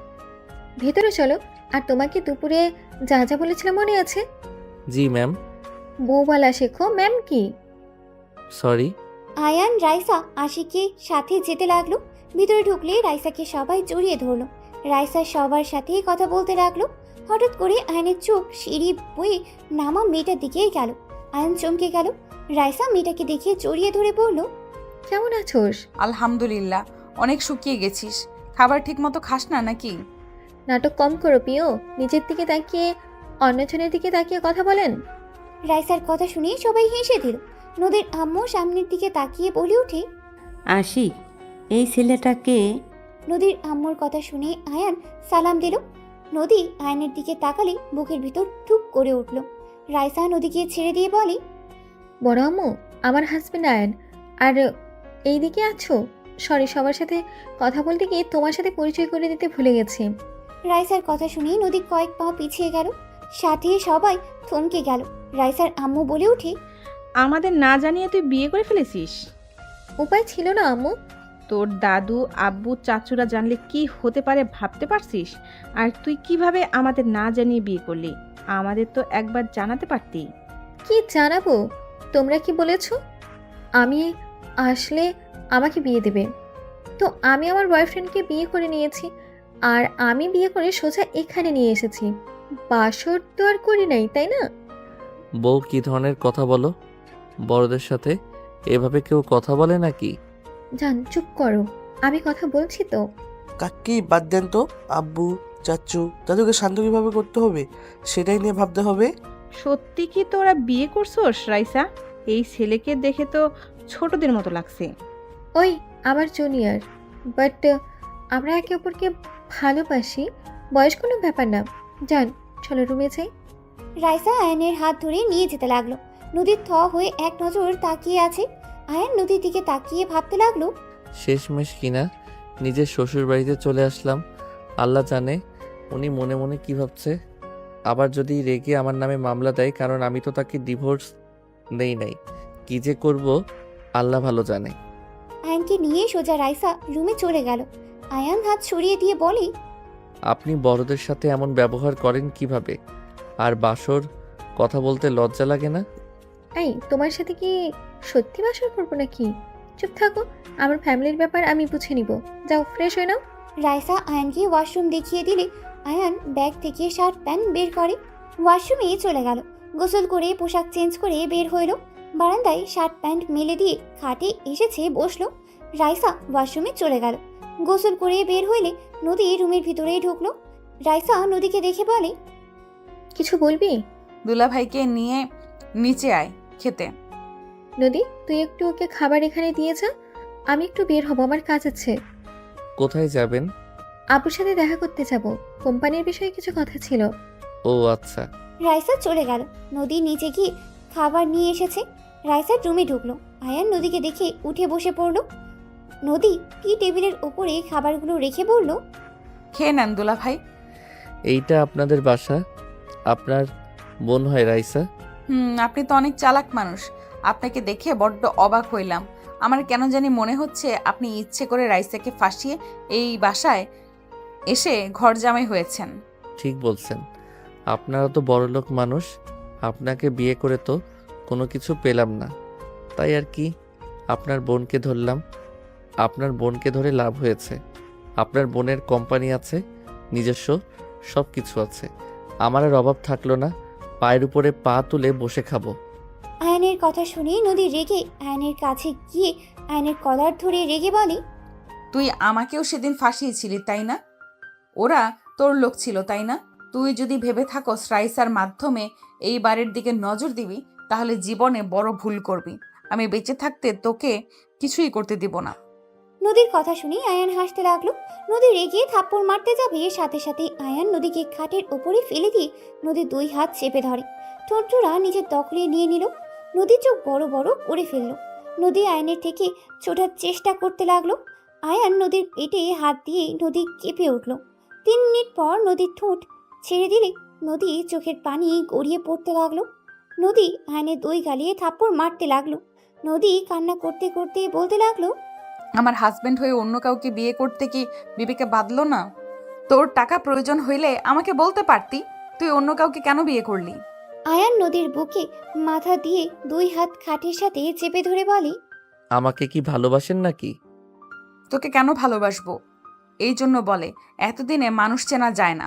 ভেতরে চলো। আর তোমাকে দুপুরে যা যা বলেছিলাম মনে আছে? জি ম্যাম। বউবালা শেখো ম্যাম কি? সরি। আয়ান রাইসা আশিকের সাথে যেতে লাগলো। ভিতরে ঢুকলে রাইসাকে সবাই জড়িয়ে ধরলো। রাইসা সবার সাথে কথা বলতে লাগলো। হঠাৎ করে আয়নের চোখ সিঁড়ি বয়ে নামা মেয়েটার দিকেই গেল। আয়ন চমকে গেল। রাইসা মেয়েটাকে দেখে জড়িয়ে ধরে বলল, কেমন আছোস? আলহামদুলিল্লাহ। অনেক শুকিয়ে গেছিস, খাবার ঠিক মতো খাস না নাকি? নাটক কম করো পিও। নিজের দিকে তাকিয়ে অন্যজনের দিকে তাকিয়ে কথা বলেন। রাইসার কথা শুনে সবাই হেসে দিল। নদীর আম্মু সামনের দিকে তাকিয়ে বলে ওঠে, আশিক, এই ছেলেটাকে। নদীর আম্মুর কথা শুনে আয়ান সালাম দিল। নদী আয়নের দিকে তাকালে বুকের ভিতর ঠুক করে উঠল। রাইসা নদীকে ছেড়ে দিয়ে বলে, বড় আম্মু, আমার হাজবেন্ড আয়ন। আর এই দিকে আছো? সরি, সবার সাথে কথা বলতে গিয়ে তোমার সাথে পরিচয় করে দিতে ভুলে গেছি। রাইসার কথা শুনে নদী কয়েক পা পিছিয়ে গেল। সাথে সবাই থমকে গেল। রাইসার আম্মু বলে ওঠে, আমাদের না জানিয়ে তুই বিয়ে করে ফেলেছিস? উপায় ছিল না আম্মু। তোর দাদু, আব্বু, চাচুরা জানলে কি হতে পারে ভাবতে পারছিস? আর তুই কিভাবে আমাদের না জানিয়ে বিয়ে করলি? আমাদের তো একবার জানাতে পারতি। কি জানাবো? তোমরা কি বলেছো আমি আসলে আমাকে বিয়ে দেবে? তো আমি আমার বয়ফ্রেন্ডকে বিয়ে করে নিয়েছি। আর আমি বিয়ে করে সোজা এখানে নিয়ে এসেছি। বাসর তো আর করি নাই, তাই না? বউ কি ধরনের কথা বলো? বড়দের সাথে এভাবে কেউ কথা বলে নাকি? জান, চুপ করো, আমি কথা বলছি তো। কাকি বাদ দেন তো। আব্বু, চাচু, দাদুকে শান্ত কিভাবে করতে হবে সেটাই নিয়ে ভাবতে হবে। সত্যি কি তোরা বিয়ে করছোস রাইসা? এই ছেলেকে দেখে তো ছোটদের মতো লাগছে। ওই আমার জুনিয়র, বাট আমরা একে অপরকে ভালোবাসি। বয়স কোনো ব্যাপার না। যান, চলো রুমে যাই। রাইসা আয়নের হাত ধরে নিয়ে যেতে লাগলো। নদীর থ হয়ে এক নজর তাকিয়ে আছে। আয়ন নদীর দিকে তাকিয়ে ভাবতে লাগলো, শেষমেশ কিনা নিজের শ্বশুর বাড়িতে চলে আসলাম। আল্লাহ জানে উনি মনে মনে কি ভাবছে। আবার যদি রেগে আমার নামে মামলা দেয়, কারণ আমি তো তাকে ডিভোর্স দেই নাই। কি যে করব আল্লাহ ভালো জানে। আয়নকে নিয়ে সোজা রাইসা রুমে চলে গেল। আয়ান হাত সরিয়ে দিয়ে বলে, আপনি বড়দের সাথে এমন ব্যবহার করেন কিভাবে? আর বাসর কথা বলতে লজ্জা লাগে না? এই, তোমার সাথে কি সত্যি বাসর করবো নাকি? চুপ থাকো, আমার ফ্যামিলির ব্যাপার আমি বুঝে নিব। যাও, ফ্রেশ হয়ে নাও। রাইসা আয়ানকে ওয়াশরুম দেখিয়ে দিলে আয়ান ব্যাগ থেকে শার্ট প্যান্ট বের করে ওয়াশরুমে চলে গেল। গোসল করে পোশাক চেঞ্জ করে বের হইল। বারান্দায় শার্ট প্যান্ট মেলে দিয়ে খাটে এসেছে বসলো। রাইসা ওয়াশরুমে চলে গেল। গোসল করে বের হইলে নদী রুমের ভিতরেই ঢুকলো। রাইসা নদীকে দেখে বলে, কিছু বলবি? দুলাভাইকে নিয়ে নিচে আয় খেতে। নদী, তুই একটু ওকে খাবার এখানে দিয়ে যা। আমি একটু বের হব, আমার কাজ আছে। কোথায় যাবেন? আপুর সাথে দেখা করতে যাব, কোম্পানির বিষয়ে কিছু কথা ছিল। ও আচ্ছা। রাইসা চলে গেল। নদী নিচে গিয়ে খাবার নিয়ে এসেছে। রাইসার রুমে ঢুকলো। আয়ান নদীকে দেখে উঠে বসে পড়ল। নদী টি টেবিলের ওপরে খাবারগুলো রেখে বলল, খেয়ে নেন দুলাভাই। এইটা আপনাদের বাসা? আপনার বোন হয় রাইসা? আপনি তো অনেক চালাক মানুষ। আপনাকে দেখে বড্ড অবাক হইলাম। আমার কেন জানি মনে হচ্ছে আপনি ইচ্ছে করে রাইসাকে ফাঁসিয়ে এই বাসায় এসে ঘর জামাই হয়েছেন। ঠিক বলছেন। আপনারা তো বড়লোক মানুষ, আপনাকে বিয়ে করে তো কোনো কিছু পেলাম না, তাই আর কি আপনার বোনকে ধরলাম। আপনার বোনকে ধরে লাভ হয়েছে। আপনার বোনের কোম্পানি আছে, নিজস্ব সব কিছু আছে। আমার আর অভাব থাকলো না, পায়ের উপরে পা তুলে বসে খাবো। আয়ানের কথা শুনে নদী রেগে আয়ানের কাছে গিয়ে আয়ানের কলার ধরে রেগে বলে, তুই আমাকেও সেদিন ফাঁসিয়েছিলি তাই না? ওরা তোর লোক ছিল তাই না? তুই যদি ভেবে থাকস রাইসার মাধ্যমে এই বাড়ির দিকে নজর দিবি, তাহলে জীবনে বড় ভুল করবি। আমি বেঁচে থাকতে তোকে কিছুই করতে দিব না। নদীর কথা শুনে আয়ান হাসতে লাগলো। নদী রেগে থাপ্পড় মারতে যাবে, সাথে সাথে আয়ান নদীকে খাটের ওপরে ফেলে দিয়ে নদীর 2 হাত চেপে ধরে। ঠোঁটজোড়া নিজের দখলে নিয়ে নিল। নদীর চোখ বড় বড় করে ফেললো। নদী আয়নের থেকে ছোটার চেষ্টা করতে লাগলো। আয়ান নদীর পেটে হাত দিয়ে নদী কেঁপে উঠল। 3 মিনিট পর নদীর ঠোঁট ছেড়ে দিলে নদী চোখের পানি গড়িয়ে পড়তে লাগলো। নদী আয়নের 2 গালে থাপ্পড় মারতে লাগলো। নদী কান্না করতে করতে বলতে লাগলো, আমার হাজবেন্ড হয়ে অন্য কাউকে বিয়ে করতে কি বিবেকে বাঁধলো না? তোর টাকা প্রয়োজন হইলে আমাকে বলতে পারতি, তুই অন্য কাউকে কেন বিয়ে করলি? আয়ান নদীর বুকে মাথা দিয়ে 2 হাত খাটের সাথে চেপে ধরে বলে, আমাকে কি ভালোবাসেন নাকি? তোকে কেন ভালোবাসবো? এই জন্য বলে এতদিনে মানুষ চেনা যায় না।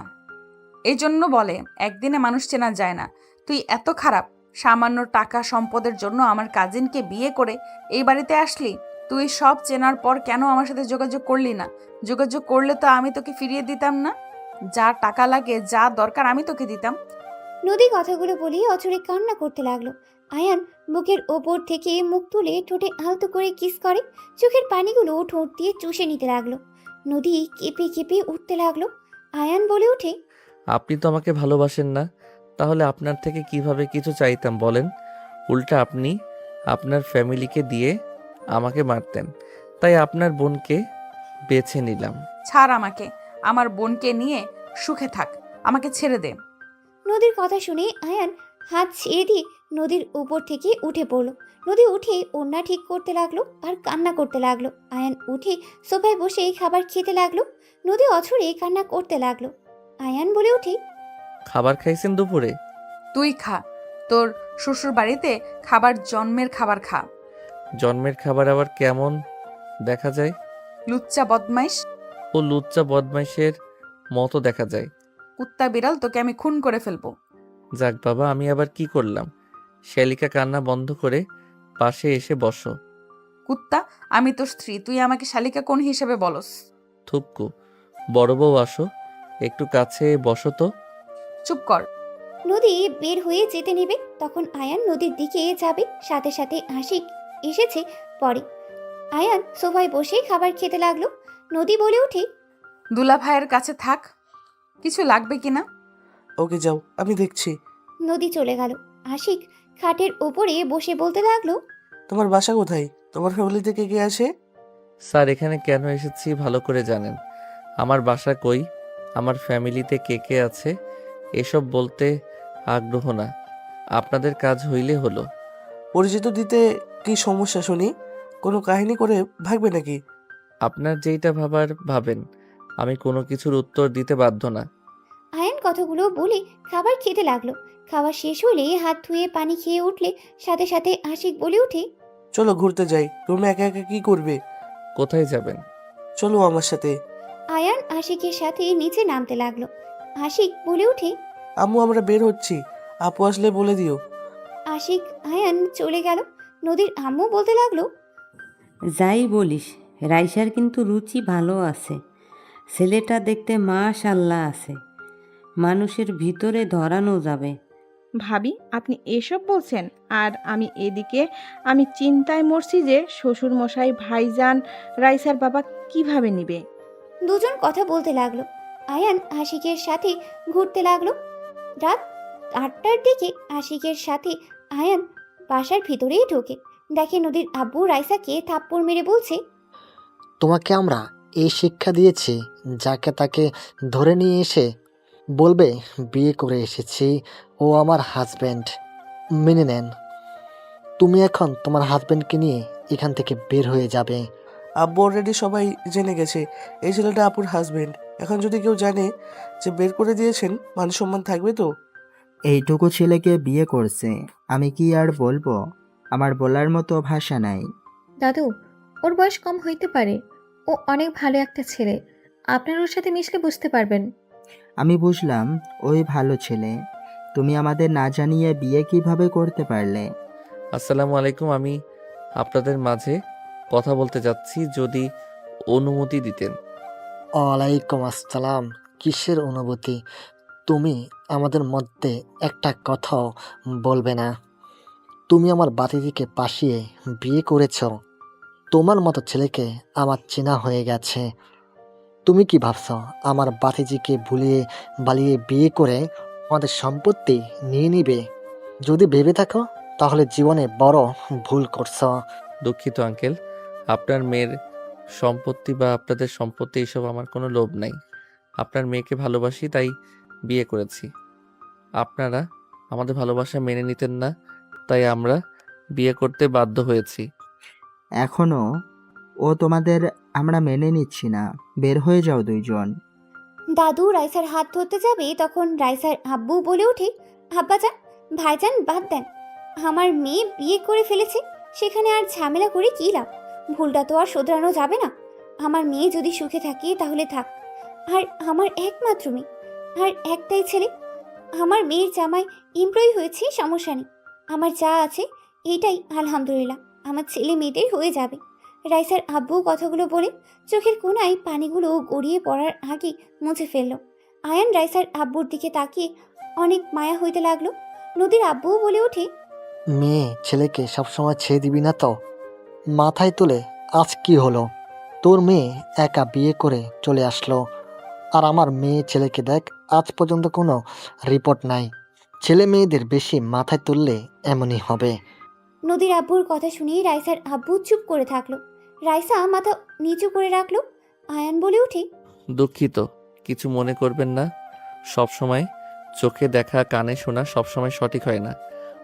এই জন্য বলে একদিনে মানুষ চেনা যায় না। তুই এত খারাপ, সামান্য টাকা সম্পদের জন্য আমার কাজিনকে বিয়ে করে এই বাড়িতে আসলি। তুই সব চেনার পর কেন আমার সাথে যোগাযোগ করলি না? যোগাযোগ করলে তো আমি তোকে ফিরিয়ে দিতাম না। যা টাকা লাগে, যা দরকার আমি তোকে দিতাম। নদী কথাগুলো বলে অচরে কান্না করতে লাগলো। আয়ান বুকের ওপর থেকে মুখ তুলে ঠোঁটে আলতো করে কিস করে। চোখের পানিগুলো ঠোঁট দিয়ে চুষে নিতে লাগলো। নদী কেঁপে কেঁপে উঠতে লাগলো। আয়ান বলে ওঠে, আপনি তো আমাকে ভালোবাসেন না, তাহলে আপনার থেকে কিভাবে কিছু চাইতাম বলেন? উল্টা আপনি আপনার ফ্যামিলিকে দিয়ে আমাকে মারতেন, তাই আপনার বোনকে বেছে নিলাম। ছাড় আমাকে, আমার বোনকে নিয়ে সুখে থাক, আমাকে ছেড়ে দে। নদীর কথা শুনে আয়ান হাত ছেড়ে দিয়ে নদীর উপর থেকে উঠে পড়লো। নদী উঠে ওড়না ঠিক করতে লাগলো আর কান্না করতে লাগলো। আয়ান উঠে সোফায় বসে খাবার খেতে লাগলো। নদী অঝরে কান্না করতে লাগলো। আয়ান বলে ওঠে, খাবার খাইছেন দুপুরে? তুই খা, তোর শ্বশুর বাড়িতে খাবার জন্মের খাবার খা। জন্মের খাবার আবার কেমন দেখা যায়? লুচ্চা বদমাইশ। ও লুচ্চা বদমাইশের মতো দেখা যায়। কুত্তা বিড়াল, তোকে আমি খুন করে ফেলবো। যাক বাবা, আমি আবার কি করলাম? শ্যালিকা কান্না বন্ধ করে পাশে এসে বসো। কুত্তা, আমি তোর স্ত্রী, তুই আমাকে শালিকা কোন হিসেবে বলস? থুপকু, বড় বউ আসো, একটু কাছে বসো তো। চুপ কর। নদী বের হয়ে যেতে নেবে, তখন আয়ান নদীর দিকে যাবে। সাথে সাথে আশিক এসেছে পরে। আয়ান সোফায় বসে খাবার খেতে লাগলো। নদী বলে ওঠে, দুলা ভাইয়ের কাছে থাক, কিছু লাগবে কিনা। ওকে যাও, আমি দেখছি। নদী চলে গেল। আশিক খাটের ওপরে বসে বলতে লাগলো, তোমার বাসা কোথায়? তোমার ফ্যামিলি থেকে কে আসে? স্যার, এখানে কেন এসেছি ভালো করে জানেন। আমার বাসা কই, আমার ফ্যামিলিতে কে কে আছে এসব বলতে আগ্রহ না, আপনাদের কাজ হইলে হলো। পরিচিত দিতে কি সমস্যা শুনি? কোনো কাহিনী করে ভাগবে নাকি? আপনার যেইটা ভাবার ভাবেন, আমি কোনো কিছুর উত্তর দিতে বাধ্য না। আয়ান কথাগুলো বলে খাবার খেতে লাগলো। খাওয়া শেষ হলে হাত ধুয়ে পানি খেয়ে উঠলে সাথে সাথে আশিক বলে ওঠে, চলো ঘুরতে যাই। রুমে একা একা কি করবে? কোথায় যাবেন? চলো আমার সাথে। আয়ান আশিকের সাথে নিচে নামতে লাগলো। আশিক বলে ওঠে, আম্মু, আমরা বের হচ্ছি, আপু আসলে বলে দিও। আশিক আয়ান চলে গেল। নদীর আম্মু বলতে লাগলো, যাই বলিস, রাইসার কিন্তু রুচি ভালো আছে। ছেলেটা দেখতে মাশাল্লাহ আছে। মানুষের ভিতরে ধরানো যাবে। ভাবি, আপনি এসব বলছেন আর আমি এদিকে আমি চিন্তায় মরছি যে শ্বশুর মশাই, ভাইজান, রাইসার বাবা কিভাবে নিবে। দুজন কথা বলতে লাগলো। আয়ান আশিকের সাথে ঘুরতে লাগলো। রাত 8টার দিকে আশিকের সাথে আয়ান বাসার ভিতরেই ঢোকে। দেখে নদীর আব্বু রাইসাকে থাপ্পড় মেরে বলছে, তোমাকে আমরা এই শিক্ষা দিয়েছি, যাকে তাকে ধরে নিয়ে এসে বলবে বিয়ে করে এসেছি, ও আমার হাজব্যান্ড, মেনে নেন। তুমি এখন তোমার হাজব্যান্ডকে নিয়ে এখান থেকে বের হয়ে যাবে। আব্বু অলরেডি সবাই জেনে গেছে এই ছেলেটা আপুর হাজবেন্ড। এখন যদি কেউ জানে যে বের করে দিয়েছেন, মান সম্মান থাকবে তো? এইটুকু ছেলেকে বিয়ে করছে, আমি কি আর বলবো? আমার বলার মতো ভাষা নাই। দাদু, ওর বয়স কম হইতে পারে, ও অনেক ভালো একটা ছেলে। আপনার ওর সাথে মিশলে বুঝতে পারবেন। আমি বুঝলাম ওই ভালো ছেলে, তুমি আমাদের না জানিয়ে বিয়ে কিভাবে করতে পারলে? আসসালামু আলাইকুম। আমি আপনাদের মাঝে কথা বলতে যাচ্ছি, যদি অনুমতি দিতেন। ওয়ালাইকুম আসসালাম। কিসের অনুভূতি? তুমি আমাদের মধ্যে একটা কথাও বলবে না? তুমি আমার বাতিজিকে পাশিয়ে বিয়ে করেছ। তোমার মতো ছেলেকে আমার চেনা হয়ে গেছে। তুমি কি ভাবছ আমার বাতিজিকে ভুলিয়ে বালিয়ে বিয়ে করে আমাদের সম্পত্তি নিয়ে নিবে? যদি ভেবে থাকো তাহলে জীবনে বড় ভুল করছো। দুঃখিত আঙ্কেল, আপনার মেয়ের সম্পত্তি বা আপনাদের সম্পত্তি এসব আমার কোনো লোভ নাই। আপনার মেয়েকে ভালোবাসি, তাই বিয়ে করেছি। আপনারা আমাদের ভালোবাসা মেনে নিতেন না, তাই আমরা বিয়ে করতে বাধ্য হয়েছি। এখনো ও তোমাদের আমরা মেনে নিচ্ছি না, বের হয়ে যাও দুইজন। দাদু রাইসার হাত ধরতে যাবে, তখন রাইসার আব্বু বলে ওঠে, আব্বাজান, ভাইজান বাদ দেন। আমার মেয়ে বিয়ে করে ফেলেছে, সেখানে আর ঝামেলা করে কী লাভ? ভুলটা তো আর শোধরানো যাবে না। আমার মেয়ে যদি সুখে থাকে তাহলে থাক। আর আমার একমাত্র মেয়ে, আর একটাই ছেলে। আমার মেয়ের জামাই এমপ্লয়ি হয়েছে, সমস্যা নেই। আমার যা আছে এইটাই আলহামদুলিল্লাহ, আমার ছেলে মেয়েদের হয়ে যাবে। রাইসার আব্বু কথাগুলো বলে চোখের কোণায় পানিগুলো গড়িয়ে পড়ার আগে মুছে ফেলল। আয়ান রাইসার আব্বুর দিকে তাকিয়ে অনেক মায়া হইতে লাগলো। নদীর আব্বুও বলে ওঠে, মেয়ে ছেলেকে সবসময় ছেড়ে দিবি না তো? মাথায় তুলে আজ কি হলো? তোর মেয়ে একা বিয়ে করে চলে আসলো, আর আমার মেয়ে ছেলেকে দেখ, আজ পর্যন্ত কোনো রিপোর্ট নাই। ছেলে মেয়েদের বেশি মাথায় তুললে এমনই হবে। নদীর আব্বুর কথা শুনেই রাইসার আব্বু চুপ করে থাকলো। রাইসা মাথা নিচু করে রাখলো। আয়ান বলে ওঠে, দুঃখিত, কিছু মনে করবেন না। সব সময় চোখে দেখা কানে শোনা সবসময় সঠিক হয় না,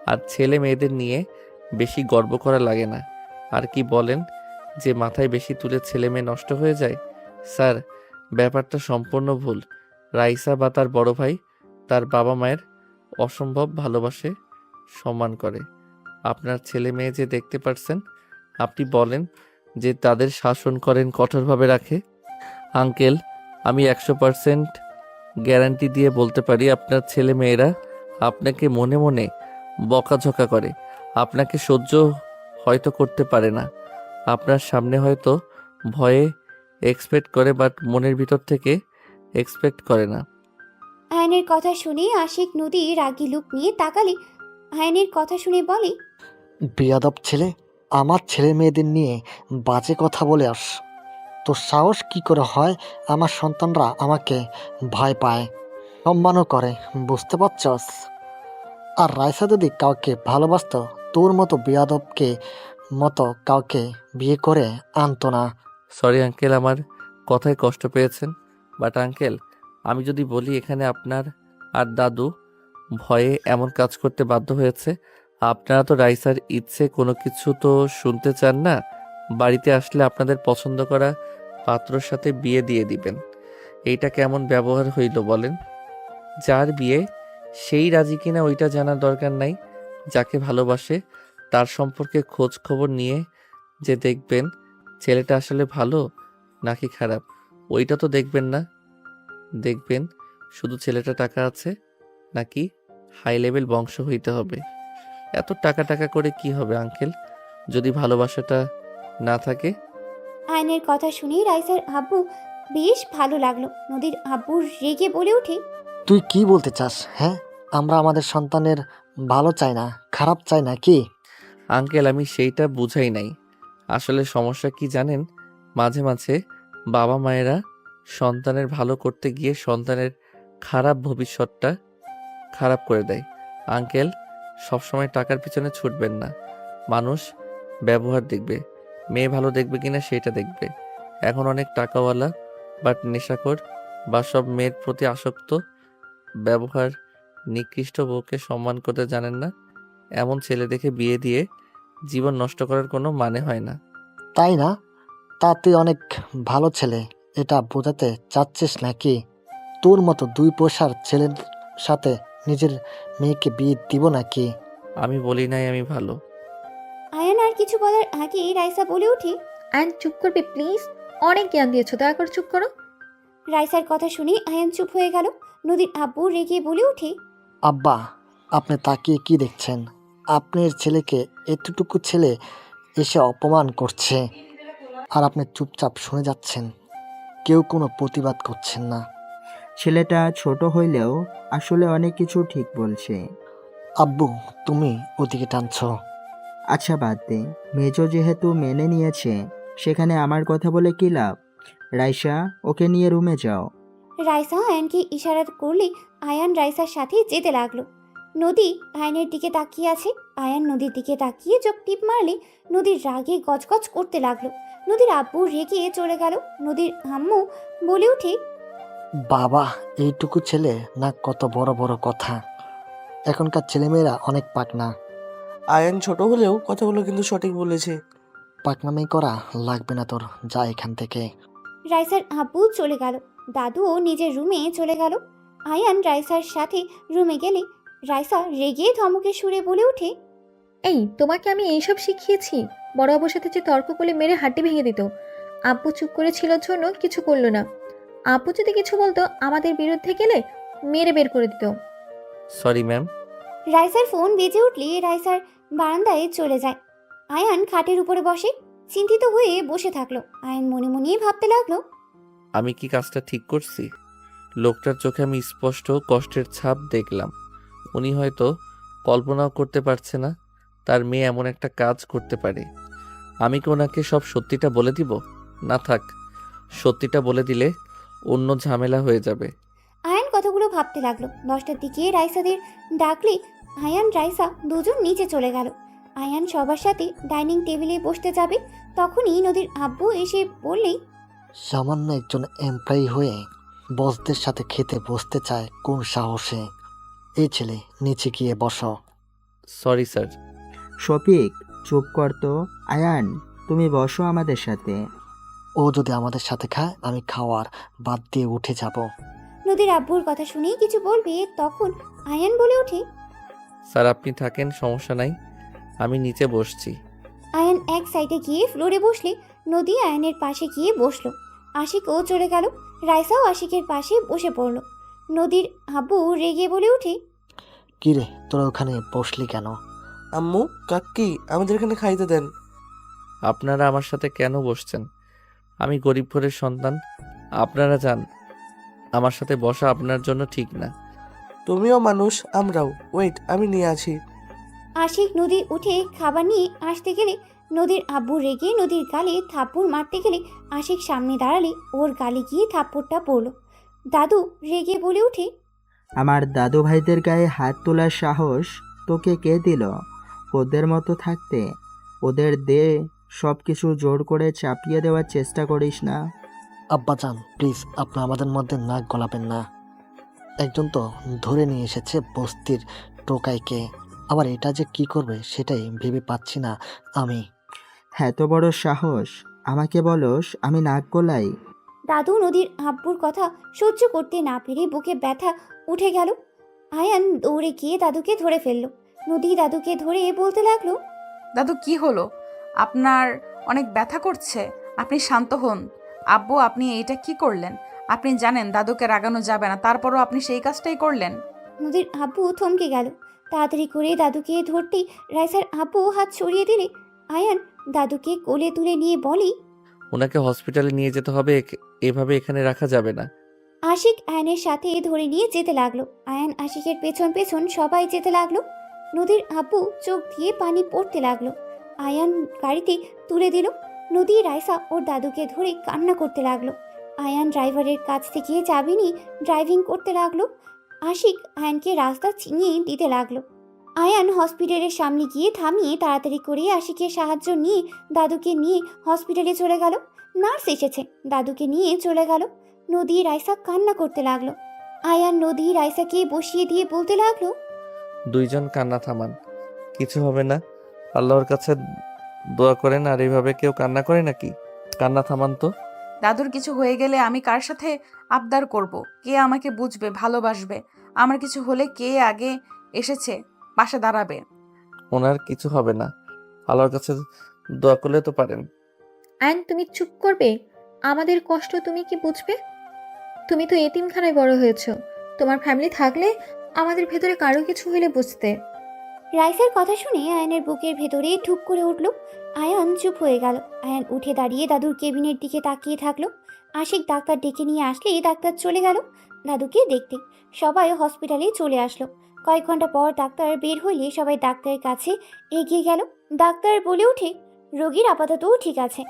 আর ছেলে মেয়েদের নিয়ে বেশি গর্ব করা লাগে না। আর কি বলেন যে মাথায় বেশি তুলে ছেলে মেয়ে নষ্ট হয়ে যায়? স্যার, ব্যাপারটা সম্পূর্ণ ভুল। রাইসা বা তার বড় ভাই তার বাবা মায়ের অসম্ভব ভালোবাসে, সম্মান করে। আপনার ছেলে মেয়ে যে দেখতে পারছেন, আপনি বলেন যে তাদের শাসন করেন, কঠোরভাবে রাখে। আঙ্কেল, আমি 100% গ্যারান্টি দিয়ে বলতে পারি আপনার ছেলে মেয়েরা আপনাকে মনে মনে বকাঝকা করে। আপনাকে সহ্য হয়তো করতে পারে না, আপনার সামনে হয়তো ভয়ে এক্সপেক্ট করে, বাট মনের ভিতর থেকে এক্সপেক্ট করে না। আয়ানের কথা শুনে আশিক নদী রাগী লুক নিয়ে তাকালে আয়ানের কথা শুনে বলে, বেয়াদব ছেলে, আমার ছেলে মেয়েদের নিয়ে বাজে কথা বলে আস। তোর সাহস কি করে হয় আমার সন্তানরা আমাকে ভয় পায়, সম্মানও করে, বুঝতে পারছস? আর রাইসা যদি কাউকে ভালোবাসতো, তোর মতো বেয়াদবকে মতো কাউকে বিয়ে করে আনতো না। সরি আঙ্কেল, আমার কথায় কষ্ট পেয়েছেন, বাট আঙ্কেল, আমি যদি বলি এখানে আপনার আর দাদু ভয়ে এমন কাজ করতে বাধ্য হয়েছে। আপনারা তো রাইসার ইচ্ছে কোনো কিছু তো শুনতে চান না। বাড়িতে আসলে আপনাদের পছন্দ করা পাত্রর সাথে বিয়ে দিয়ে দিবেন। এইটা কেমন ব্যবহার হইল বলেন? যার বিয়ে সেই রাজি কিনা ওইটা জানার দরকার নাই। যাকে ভালোবাসে তার সম্পর্কে খোঁজ খবর নিয়ে যে দেখবেন ছেলেটা আসলে ভালো নাকি খারাপ, ওইটা তো দেখবেন না। দেখবেন শুধু ছেলেটা টাকা আছে নাকি হাই লেভেল বংশ হইতে হবে। এত টাকা টাকা করে কি হবে আঙ্কেল, যদি ভালোবাসাটা না থাকে? আয়নের কথা শুনে রাইসার আব্বু বেশ ভালো লাগলো। নদীর আব্বু রেগে বলে ওঠে, তুই কি বলতে চাস? হ্যাঁ, আমরা আমাদের সন্তানের ভালো চাই না, খারাপ চাই না কি? আঙ্কেল, আমি সেইটা বুঝাই নাই। আসলে সমস্যা কি জানেন, মাঝে মাঝে বাবা মায়েরা সন্তানের ভালো করতে গিয়ে সন্তানের খারাপ ভবিষ্যৎটা খারাপ করে দেয়। আঙ্কেল, সবসময় টাকার পিছনে ছুটবেন না। মানুষ ব্যবহার দেখবে, মেয়ে ভালো দেখবে কিনা সেটা দেখবে। এখন অনেক টাকাওয়ালা বাট নেশাখোর বা সব মেয়ের প্রতি আসক্ত, ব্যবহার নিকৃষ্ট, বউকে সম্মান করতে জানেন না, এমন ছেলে দেখে বিয়ে দিয়ে জীবন নষ্ট করার কোনো মানে হয় না। তাই না? তা তুই অনেক ভালো ছেলে, এটা বোঝাতে চাচ্ছিস নাকি? তোর মতো দুই পয়সার ছেলের সাথে নিজের মেয়েকে বিয়ে দিব নাকি? আমি বলি নাই আমি ভালো। আয়ান আর কিছু বলার আগেই রাইসা বলে ওঠে। অ্যান্ড চুপ করবে প্লিজ, অনেক জ্ঞান দিয়েছো, দয়া করে চুপ করো। রাইসার কথা শুনে আয়ান চুপ হয়ে গেল। নদীর আব্বু রেগে বলে ওঠে। আব্বা, আপনি তাকিয়ে কি দেখছেন? আপনার ছেলেকে এতটুকু ছেলে এসে অপমান করছে, আর আপনি চুপচাপ শুনে যাচ্ছেন, কেউ কোনো প্রতিবাদ করছেন না। ছেলেটা ছোট হইলেও আসলে অনেক কিছু ঠিক বলছে। আব্বু, তুমি ওদিকে টানছো। আচ্ছা বাদ দে, মেজো যেহেতু মেনে নিয়েছে সেখানে আমার কথা বলে কি লাভ? রাইসা, ওকে নিয়ে রুমে যাও। রাইসা আয়ানকে ইশারা করলে আয়ান রাইসার সাথে যেতে লাগলো। নদী আয়নের দিকে তাকিয়ে আছে। আয়ান নদীর দিকে তাকিয়ে চোখ টিপ মারলে নদীর রাগে গজগজ করতে লাগলো। নদীর আব্বু রেগে চলে গেল। নদীর আম্মু বলে ওঠে। বাবা, এইটুকু ছেলে না, কত বড় বড় কথা। এখনকার ছেলেমেয়েরা অনেক পাকনা। আয়ান ছোট হলেও কথাগুলো কিন্তু সঠিক বলেছে। পাকনামি করা লাগবে না তোর, যা এখান থেকে। রাইসার আব্বু চলে গেল। দাদুও নিজের রুমে চলে গেল। আয়ান রাইসার সাথে রুমে গেলে রাইসা রেগে ধমকে সুরে বলে ওঠে। এই, তোমাকে আমি এইসব শিখিয়েছি? বড় বাবুর সাথে যে তর্ক করলে মেরে হাড্ডি ভেঙে দিত। আব্বু চুপ করেছিল জন্য কিছু করলো না। আব্বু যদি কিছু বলতো আমাদের বিরুদ্ধে গেলে মেরে বের করে দিত। Sorry ma'am. রাইসার ফোন বেজে উঠলে রাইসার বারান্দায় চলে যায়। আয়ান খাটের উপরে বসে চিন্তিত হয়ে বসে থাকলো। আয়ান মনে মনে ভাবতে লাগলো। আমি কি কাজটা ঠিক করছি? লোকটার চোখে আমি স্পষ্ট কষ্টের ছাপ দেখলাম। উনি হয়তো কল্পনাও করতে পারছে না তার মেয়ে এমন একটা কাজ করতে পারে। আমি কি ওনাকে সব সত্যিটা বলে দিব? না থাক, সত্যিটা বলে দিলে অন্য ঝামেলা হয়ে যাবে। আয়ান কথাগুলো ভাবতে লাগলো। 10টার দিকে রাইসাদের ডাকলে আয়ান রাইসা দুজন নিচে চলে গেল। আয়ান সবার সাথে ডাইনিং টেবিলে বসতে যাবে, তখনই নদীর আব্বু এসে বললেই। সামান্য একজন এমপ্লয়ি হয়ে বসদের সাথে খেতে বসতে চায় কোন সাহসে? এই ছেলে, নিচে গিয়ে বসো। Sorry sir. শফিক, চুপ কর তো। আয়ান, তুমি বসো আমাদের সাথে। ও যদি আমাদের সাথে খায়, আমি খাওয়ার বাদ দিয়ে উঠে যাব। নদীর আব্বুর কথা শুনে কিছু বলবে, তখন আয়ান বলে ওঠে। স্যার আপনি থাকেন, সমস্যা নাই, আমি নিচে বসছি। আয়ান এক সাইডে গিয়ে ফ্লোরে বসলে নদী আয়ানের পাশে গিয়ে বসলো। আশিকও চলে গেল। রাইসাও আশিকের পাশে বসে পড়ল। নদীর আব্বু রেগে বলে ওঠে। কিরে, তোরা ওখানে বসলি কেন? আম্মু, কাকি, আমাদের এখানে খাইতে দেন। আপনারা আমার সাথে কেন বসছেন? আমি গরিব ঘরের সন্তান। আপনারা যান, আমার সাথে বসা আপনার জন্য ঠিক না। তুমিও মানুষ, আমরাও। ওয়েট, আমি নিয়ে আছি। আশিক নদী উঠে খাবার নিয়ে আসতে গেলে নদীর আব্বু রেগে নদীর গালে থাপ্পড় মারতে গেলে আশিক সামনে দাঁড়ালে ওর গালে গিয়ে থাপ্পড়টা পড়ল। দাদু রেগে বলে ওঠে। আমার দাদু ভাইদের গায়ে হাত তোলার সাহস তোকে কে দিল? ওদের মতো থাকতে ওদের দে, সব কিছু জোর করে চাপিয়ে দেওয়ার চেষ্টা করিস না। আব্বাজান, প্লিজ, আপনি আমাদের মধ্যে নাক গলাবেন না। একজন তো ধরে নিয়ে এসেছে বস্তির টোকাইকে, আবার এটা যে কি করবে সেটাই ভেবে পাচ্ছি না আমি। এত বড় সাহস, আমাকে বলস আমি নাক গলাই? দাদু নদীর আব্বুর কথা সহ্য করতে না পেরে বুকে ব্যথা উঠে গেল। আয়ান দৌড়ে গিয়ে দাদুকে ধরে ফেলল। নদী দাদুকে ধরে বলতে লাগলো। দাদু কি হলো? আপনার অনেক ব্যথা করছে, আপনি শান্ত হন। আব্বু, আপনি এইটা কি করলেন? আপনি জানেন দাদুকে রাগানো যাবে না, তারপরও আপনি সেই কাজটাই করলেন। নদীর আব্বু থমকে গেল। তাড়াতাড়ি করে দাদুকে ধরতেই রাইসার আব্বু হাত সরিয়ে দিলে আয়ান দাদুকে কোলে তুলে নিয়ে বলে। ওনাকে হসপিটালে নিয়ে যেতে হবে, এভাবে এখানে রাখা যাবে না। আশিক আয়ানের সাথে ধরে নিয়ে যেতে লাগলো। আয়ান আশিকের পেছন পেছন সবাই যেতে লাগলো। নদীর আব্বু চোখ দিয়ে পানি পড়তে লাগলো। আয়ান গাড়িতে তুলে দিল। নদী রাইসা ওর দাদুকে ধরে কান্না করতে লাগলো। আয়ান ড্রাইভারের কাছ থেকে চাবি নিয়ে ড্রাইভিং করতে লাগলো। আশিক আয়ানকে রাস্তা চিনিয়ে দিতে লাগলো। আয়ান হসপিটালের সামনে গিয়ে থামিয়ে তাড়াতাড়ি করে আশিকের সাহায্য নিয়ে দাদুকে নিয়ে হসপিটালে চলে গেল। নার্স এসেছে, দাদুকে নিয়ে চলে গেল। নদী রাইসা কান্না করতে লাগলো। আয়ান নদী রাইসাকে বসিয়ে দিয়ে বলতে লাগলো, দুইজন কান্না থামান, কিছু হবে না। আল্লাহর কাছে দোয়া করেন। আর এইভাবে কেউ কান্না করে নাকি? কান্না থামান তো। দাদুর কিছু হয়ে গেলে আমি কার সাথে আবদার করব? কে আমাকে বুঝবে, ভালোবাসবে? আমার কিছু হলে কে আগে এসেছে পাশে দাঁড়াবে? ওনার কিছু হবে না, আল্লাহর কাছে দোয়া করলে তো পারেন। অ্যান্ড তুমি চুপ করবে? আমাদের কষ্ট তুমি কি বুঝবে? তুমি তো এতিমখানায় বড় হয়েছো। তোমার ফ্যামিলি থাকলে আমাদের ভেতরে কারো কিছু হলে বুঝতে। রাইসার কথা শুনে আয়ানের বুকের ভেতরে ঠুক করে উঠল। আয়ান চুপ হয়ে গেল। আয়ান উঠে দাঁড়িয়ে দাদুর কেবিনের দিকে তাকিয়ে থাকলো। আশিক ডাক্তার ডেকে নিয়ে আসলেই ডাক্তার চলে গেল দাদুকে দেখতে। সবাই হসপিটালে চলে আসলো। কয়েক ঘন্টা পর ডাক্তার বের হইলে সবাই ডাক্তারের কাছে এগিয়ে গেল। ডাক্তার বলে ওঠে, রোগীর আপাতত ঠিক আছে।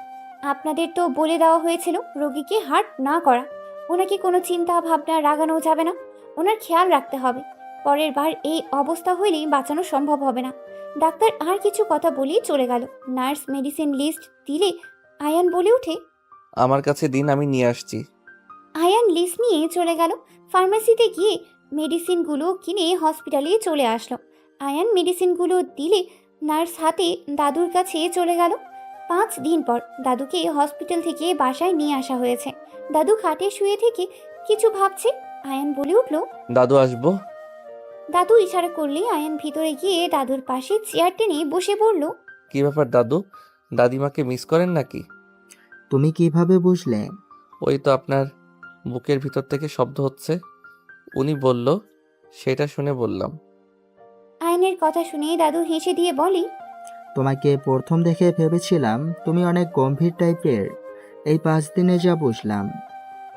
আপনাদের তো বলে দেওয়া হয়েছিল রোগীকে হার্ট না করা। ওনাকে কোনো চিন্তা ভাবনা রাগানো যাবে না, ওনার খেয়াল রাখতে হবে। পরের বার এই অবস্থা হইলেই বাঁচানো সম্ভব হবে না। ডাক্তার আর কিছু কথা বলেই চলে গেল। নার্স মেডিসিন লিস্ট দিলে আয়ান বলে ওঠে, আমার কাছে দিন, আমি নিয়ে আসছি। আয়ান লিস্ট নিয়ে চলে গেল। ফার্মেসিতে গিয়ে মেডিসিনগুলো কিনে হসপিটালে চলে আসলো। আয়ান মেডিসিনগুলো দিলে নার্স হাতে দাদুর কাছে চলে গেল। 5 দিন পর দাদুকে হসপিটাল থেকে বাসায় নিয়ে আসা হয়েছে। দাদু খাটে শুয়ে থেকে কিছু ভাবছে। আয়ান বলে উঠল, দাদু আসবো। দাদু ইশারা করলে আয়ান ভিতরে গিয়ে দাদুর পাশে চেয়ার টেনে বসে পড়ল। কি ব্যাপার দাদু, দাদিমাকে মিস করেন নাকি? তুমি কিভাবে বুঝলে? ওই তো আপনার বুকের ভিতর থেকে শব্দ হচ্ছে, উনি বলল, সেটা শুনে বললাম। আয়ানের কথা শুনে দাদু হেসে দিয়ে বলে, তোমাকে প্রথম দেখে ভেবেছিলাম তুমি অনেক গম্ভীর টাইপের। এই 5 দিনে যা বুঝলাম।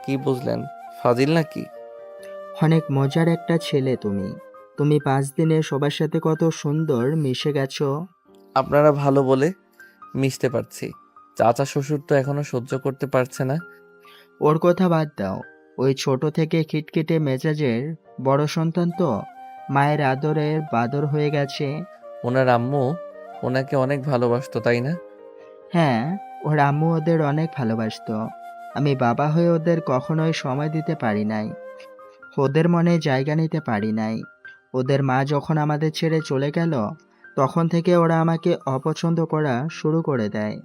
কি বুঝলেন? ফাজিল নাকি? অনেক মজার একটা ছেলে তুমি। তুমি 5 দিনে সবার সাথে কত সুন্দর মিশে গেছো। আপনারা ভালো বলে মিশতে পারছি, চাচা শ্বশুর তো এখনো সহ্য করতে পারছে না। ওর কথা বাদ দাও। ওই ছোট থেকে খিটখিটে মেজাজের বড় সন্তান তো মায়ের আদরের বাদর হয়ে গেছে। ওনার আম্মু ওনাকে অনেক ভালোবাসতো, তাই না? হ্যাঁ, ওর আম্মু ওদের অনেক ভালোবাসতো। আমি বাবা হয়ে ওদের কখনোই সময় দিতে পারি নাই, ওদের মনে জায়গা নিতে পারি নাই। ওদের মা যখন আমাদের ছেড়ে চলে গেল, তখন থেকে ওরা আমাকে অপছন্দ করা শুরু করে দেয়।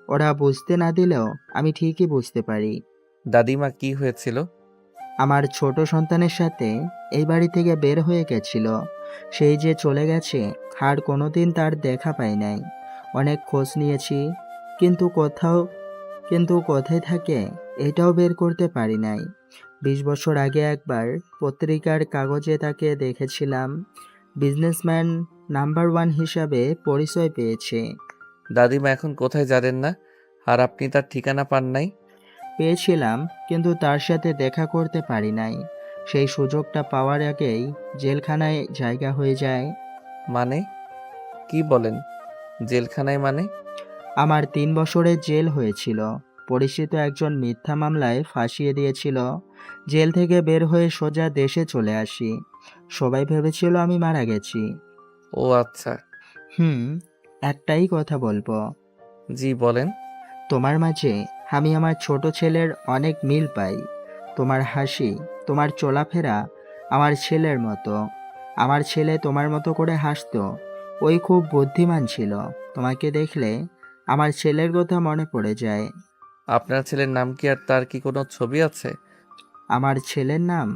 ওরা বুঝতে না দিলেও আমি ঠিকই বুঝতে পারি। দাদিমা কি হয়েছিল? আমার ছোট সন্তানের সাথে এই বাড়ি থেকে বের হয়ে গেছিল। সেই যে চলে গেছে, আর কোনোদিন তার দেখা পাই নাই। অনেক খোঁজ নিয়েছি, কিন্তু কোথায় থাকে এটাও বের করতে পারি নাই। 20 বছর আগে একবার পত্রিকার কাগজে তাকে দেখেছিলাম। বিজনেসম্যান নাম্বার 1 হিসাবে পরিচয় পেয়েছে। দাদিমা এখন কোথায় জানেন না? আর আপনি তার ঠিকানা পান নাই? পেয়েছিলাম, কিন্তু তার সাথে দেখা করতে পারি নাই। সেই সুযোগটা পাওয়ার আগেই জেলখানায় জায়গা হয়ে যায়। মানে কি বলেন? জেলখানায় মানে? আমার 3 বছরের জেল হয়েছিল। পরিচিত একজন মিথ্যা মামলায় ফাঁসিয়ে দিয়েছিল। জেল থেকে বের হয়ে সোজা দেশে চলে আসি। সবাই ভেবেছিল আমি মারা গেছি। ও আচ্ছা। একটাই কথা বলবো। জি বলেন। তোমার মাঝে আমি আমার ছোট ছেলের অনেক মিল পাই। তোমার হাসি, তোমার চলাফেরা আমার ছেলের মতো। আমার ছেলে তোমার মতো করে হাসতো। ওই খুব বুদ্ধিমান ছিল। তোমাকে দেখলে আমার ছেলের কথা মনে পড়ে যায়। আপনার ছেলের নাম কি, আর তার কি কোনো ছবি আছে? আমার ছেলের নাম?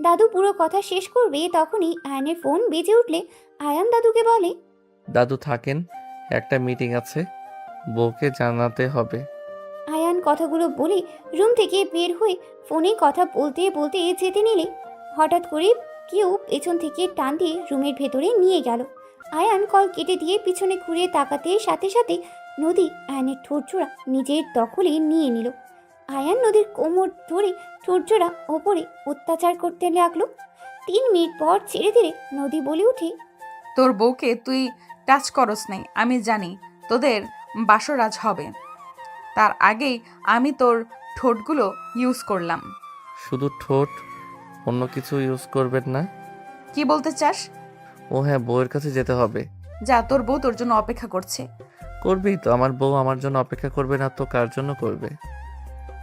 দাদু পুরো কথা শেষ করবে তখনই আয়ানের ফোন বেজে উঠলে আয়ান দাদুকে বলে, দাদু থাকেন, একটা মিটিং আছে, বউকে জানাতে হবে। আয়ান কথাগুলো বলে রুম থেকে বের হয়ে ফোনে কথা বলতে বলতে যেতে নিলে হঠাৎ করে কেউ পেছন থেকে টান দিয়ে রুমের ভেতরে নিয়ে গেল। আয়ান কল কেটে দিয়ে পিছনে ঘুরে তাকাতে সাথে সাথে নদী আয়ানের ঠোঁট জোড়া নিজের দখলে নিয়ে নিল। আয়ান নদীর কোমর ধরে সূর্যরা ওপরে অত্যাচার করতে লাগলো। 3 মিনিট পর ছেড়ে দিলে নদী বলে উঠে, তোর বউকে তুই টাচ করস নাই, আমি জানি তোদের বাসর আজ হবে। তার আগেই আমি তোর ঠোঁটগুলো ইউজ করলাম। শুধু ঠোঁট, অন্য কিছু ইউজ করবেন না? কি বলতে চাস? ও হ্যাঁ, বউয়ের কাছে যেতে হবে। যা, তোর বউ তোর জন্য অপেক্ষা করছে। করবেই তো, আমার বউ আমার জন্য অপেক্ষা করবে না তো কার জন্য করবে?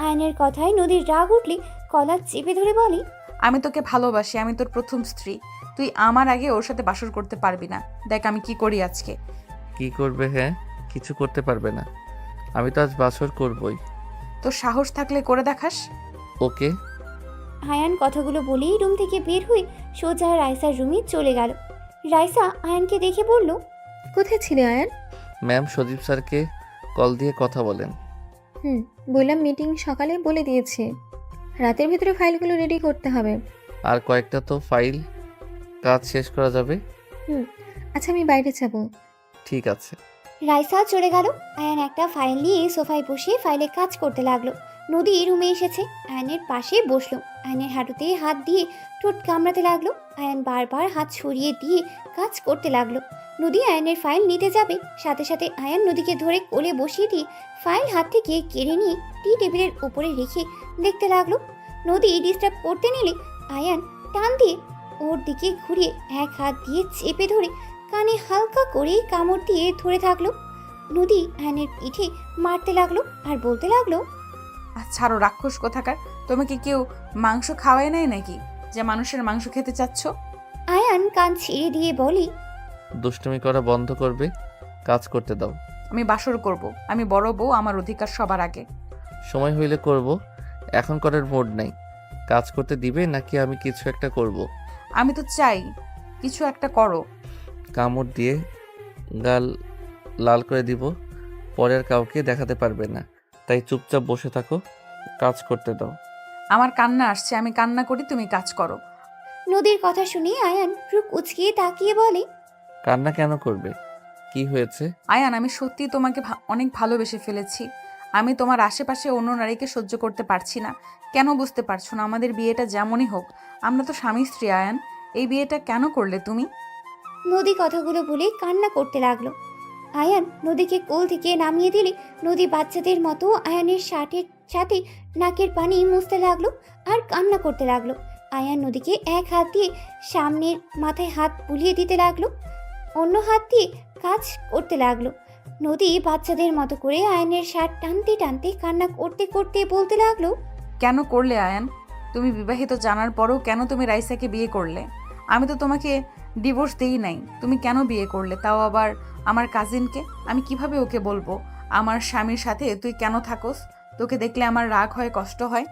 আয়নের কথায় নদীর রাগ উঠলে কলার চেপে ধরে বলে, আমি তোকে ভালোবাসি, আমি তোর প্রথম স্ত্রী। তুই আমার আগে ওর সাথে বাসর করতে পারবি না। দেখ আমি কি করি আজকে। কি করবে? হ্যাঁ, কিছু করতে পারবে না। আমি তো আজ বাসর করবই। তোর সাহস থাকলে করে দেখাস। ওকে। আয়ান কথাগুলো বলেই রুম থেকে বের হয়ে সোজা রাইসার রুমে চলে গেল। রাইসা আয়ানকে দেখে বলল, কোথায় ছিলে আয়ান? ম্যাম, সজীব স্যারকে কল দিয়ে কথা বলেন। বললাম মিটিং সকালে বলে দিয়েছে, রাতের ভিতরে ফাইলগুলো রেডি করতে হবে। আর কয়েকটা তো ফাইল, কাজ শেষ করা যাবে। আচ্ছা আমি বাইরে যাব। ঠিক আছে। রাইসা চলে গেল। আয়ান একটা ফাইল নিয়ে সোফায় বসে ফাইলে কাজ করতে লাগলো। নদী রুমে এসেছে, আয়ানের পাশে বসলো। আয়ানের হাঁটুতে হাত দিয়ে ঠোঁট কামড়াতে লাগলো। আয়ান বারবার হাত সরিয়ে দিয়ে কাজ করতে লাগলো। নদী আয়ানের ফাইল নিতে যাবে, সাথে সাথে আয়ান নদীকে ধরে কোলে বসিয়ে দিয়ে ফাইল হাত থেকে কেড়ে নিয়ে টি টেবিলের উপরে রেখে দেখতে লাগলো। নদী ডিস্টার্ব করতে নিলে আয়ান টান দিয়ে ওর দিকে ঘুরিয়ে এক হাত দিয়ে চেপে ধরে কানে হালকা করে কামড় দিয়ে ধরে থাকলো। নদী আয়নের পিঠে মারতে লাগলো আর বলতে লাগলো, ছাড়ো রাক্ষস কোথাকার। তোমাকে কেউ মাংস খাওয়ায় নাই নাকি যে মানুষের মাংস খেতে চাচ্ছ? আয়ান কান ছেড়ে দিয়ে বলে, দুষ্টুমি করা বন্ধ করবে, কাজ করতে দাও। আমি বাসর করব, আমি বড় বউ, আমার অধিকার সবার আগে। সময় হইলে করব, এখন করার মুড নাই। কাজ করতে দিবে নাকি আমি কিছু একটা করব? আমি তো চাই কিছু একটা করো। কামড় দিয়ে গাল লাল করে দিব, পরে আর কাউকে দেখাতে পারবে না। তাই চুপচাপ বসে থাকো, কাজ করতে দাও। আমার কান্না আসছে, আমি কান্না করি, তুমি কাজ করো। নদীর কথা শুনে আয়ান রূপ উচকিয়ে তাকিয়ে বলে, কান্না কেন করবে? কি হয়েছে? আয়ান, আমি সত্যি তোমাকে অনেক ভালোবেসে ফেলেছি। আমি তোমার আশেপাশে অন্য নারীকে সহ্য করতে পারছি না। কেন বুঝতে পারছো না? আমাদের বিয়েটা যেমনই হোক, আমরা তো স্বামী স্ত্রী। আয়ান, এই বিয়েটা কেন করলে তুমি? নদী কথাগুলো বলে কান্না করতে লাগলো। আয়ান নদীকে কোল থেকে নামিয়ে দিলে নদী বাচ্চাদের মতো আয়ানের শার্টের সাথে নাকের পানি মুছতে লাগলো আর কান্না করতে লাগলো। আয়ান নদীকে এক হাত দিয়ে সামনের মাথায় হাত বুলিয়ে দিতে লাগলো, অন্য হাত দিয়ে কাজ করতে লাগলো। নদী বাচ্চাদের মতো করে আয়ানের শার্ট টানতে টানতে কান্না করতে করতে বলতে লাগলো, কেন করলে আয়ান? তুমি বিবাহিত জানার পরও কেন তুমি রাইসাকে বিয়ে করলে? আমি তো তোমাকে ডিভোর্স দেই নাই, তুমি কেন বিয়ে করলে, তাও আবার আমার কাজিনকে? আমি কিভাবে ওকে বলবো আমার স্বামীর সাথে তুই কেন থাকোস? তোকে দেখলে আমার রাগ হয়, কষ্ট হয়।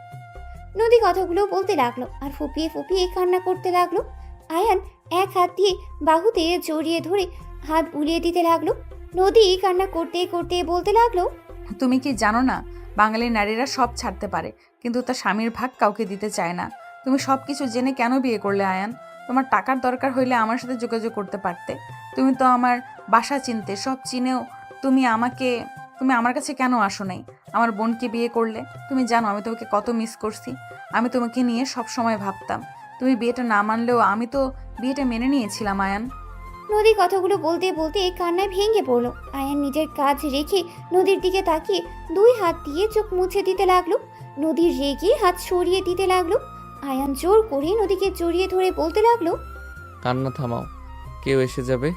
নদী কথাগুলো বলতে লাগলো আর ফুপিয়ে ফুপিয়ে কান্না করতে লাগলো। আয়ান এক হাত দিয়ে বাহুতে জড়িয়ে ধরে হাত বুলিয়ে দিতে লাগলো। নদী কান্না করতে করতে বলতে লাগলো, তুমি কি জানো না, বাঙালি নারীরা সব ছাড়তে পারে কিন্তু তার স্বামীর ভাগ কাউকে দিতে চায় না। তুমি সব কিছু জেনে কেন বিয়ে করলে আয়ান? তোমার টাকার দরকার হইলে আমার সাথে যোগাযোগ করতে পারতে। তুমি তো আমার বাসা চিনতে, সব চিনেও তুমি আমার কাছে কেন আসো নাই? আমার বোনকে বিয়ে করলে। তুমি জানো আমি তোমাকে কত মিস করছি। আমি তোমাকে নিয়ে সব সময় ভাবতাম। তুমি বিয়েটা না মানলেও আমি তো বিয়েটা মেনে নিয়েছিলাম আয়ান। নদী কথাগুলো বলতে বলতে কান্নায় ভেঙে পড়লো। আয়ান নিজের কাজ রেখে নদীর দিকে তাকিয়ে 2 হাত দিয়ে চোখ মুছে দিতে লাগলো। নদীর রেগে হাত সরিয়ে দিতে লাগলো। আয়ান জোর করে নদীকে জড়িয়ে ধরে বলতে লাগলো, কান্না থামাও, কেউ এসে যাবে।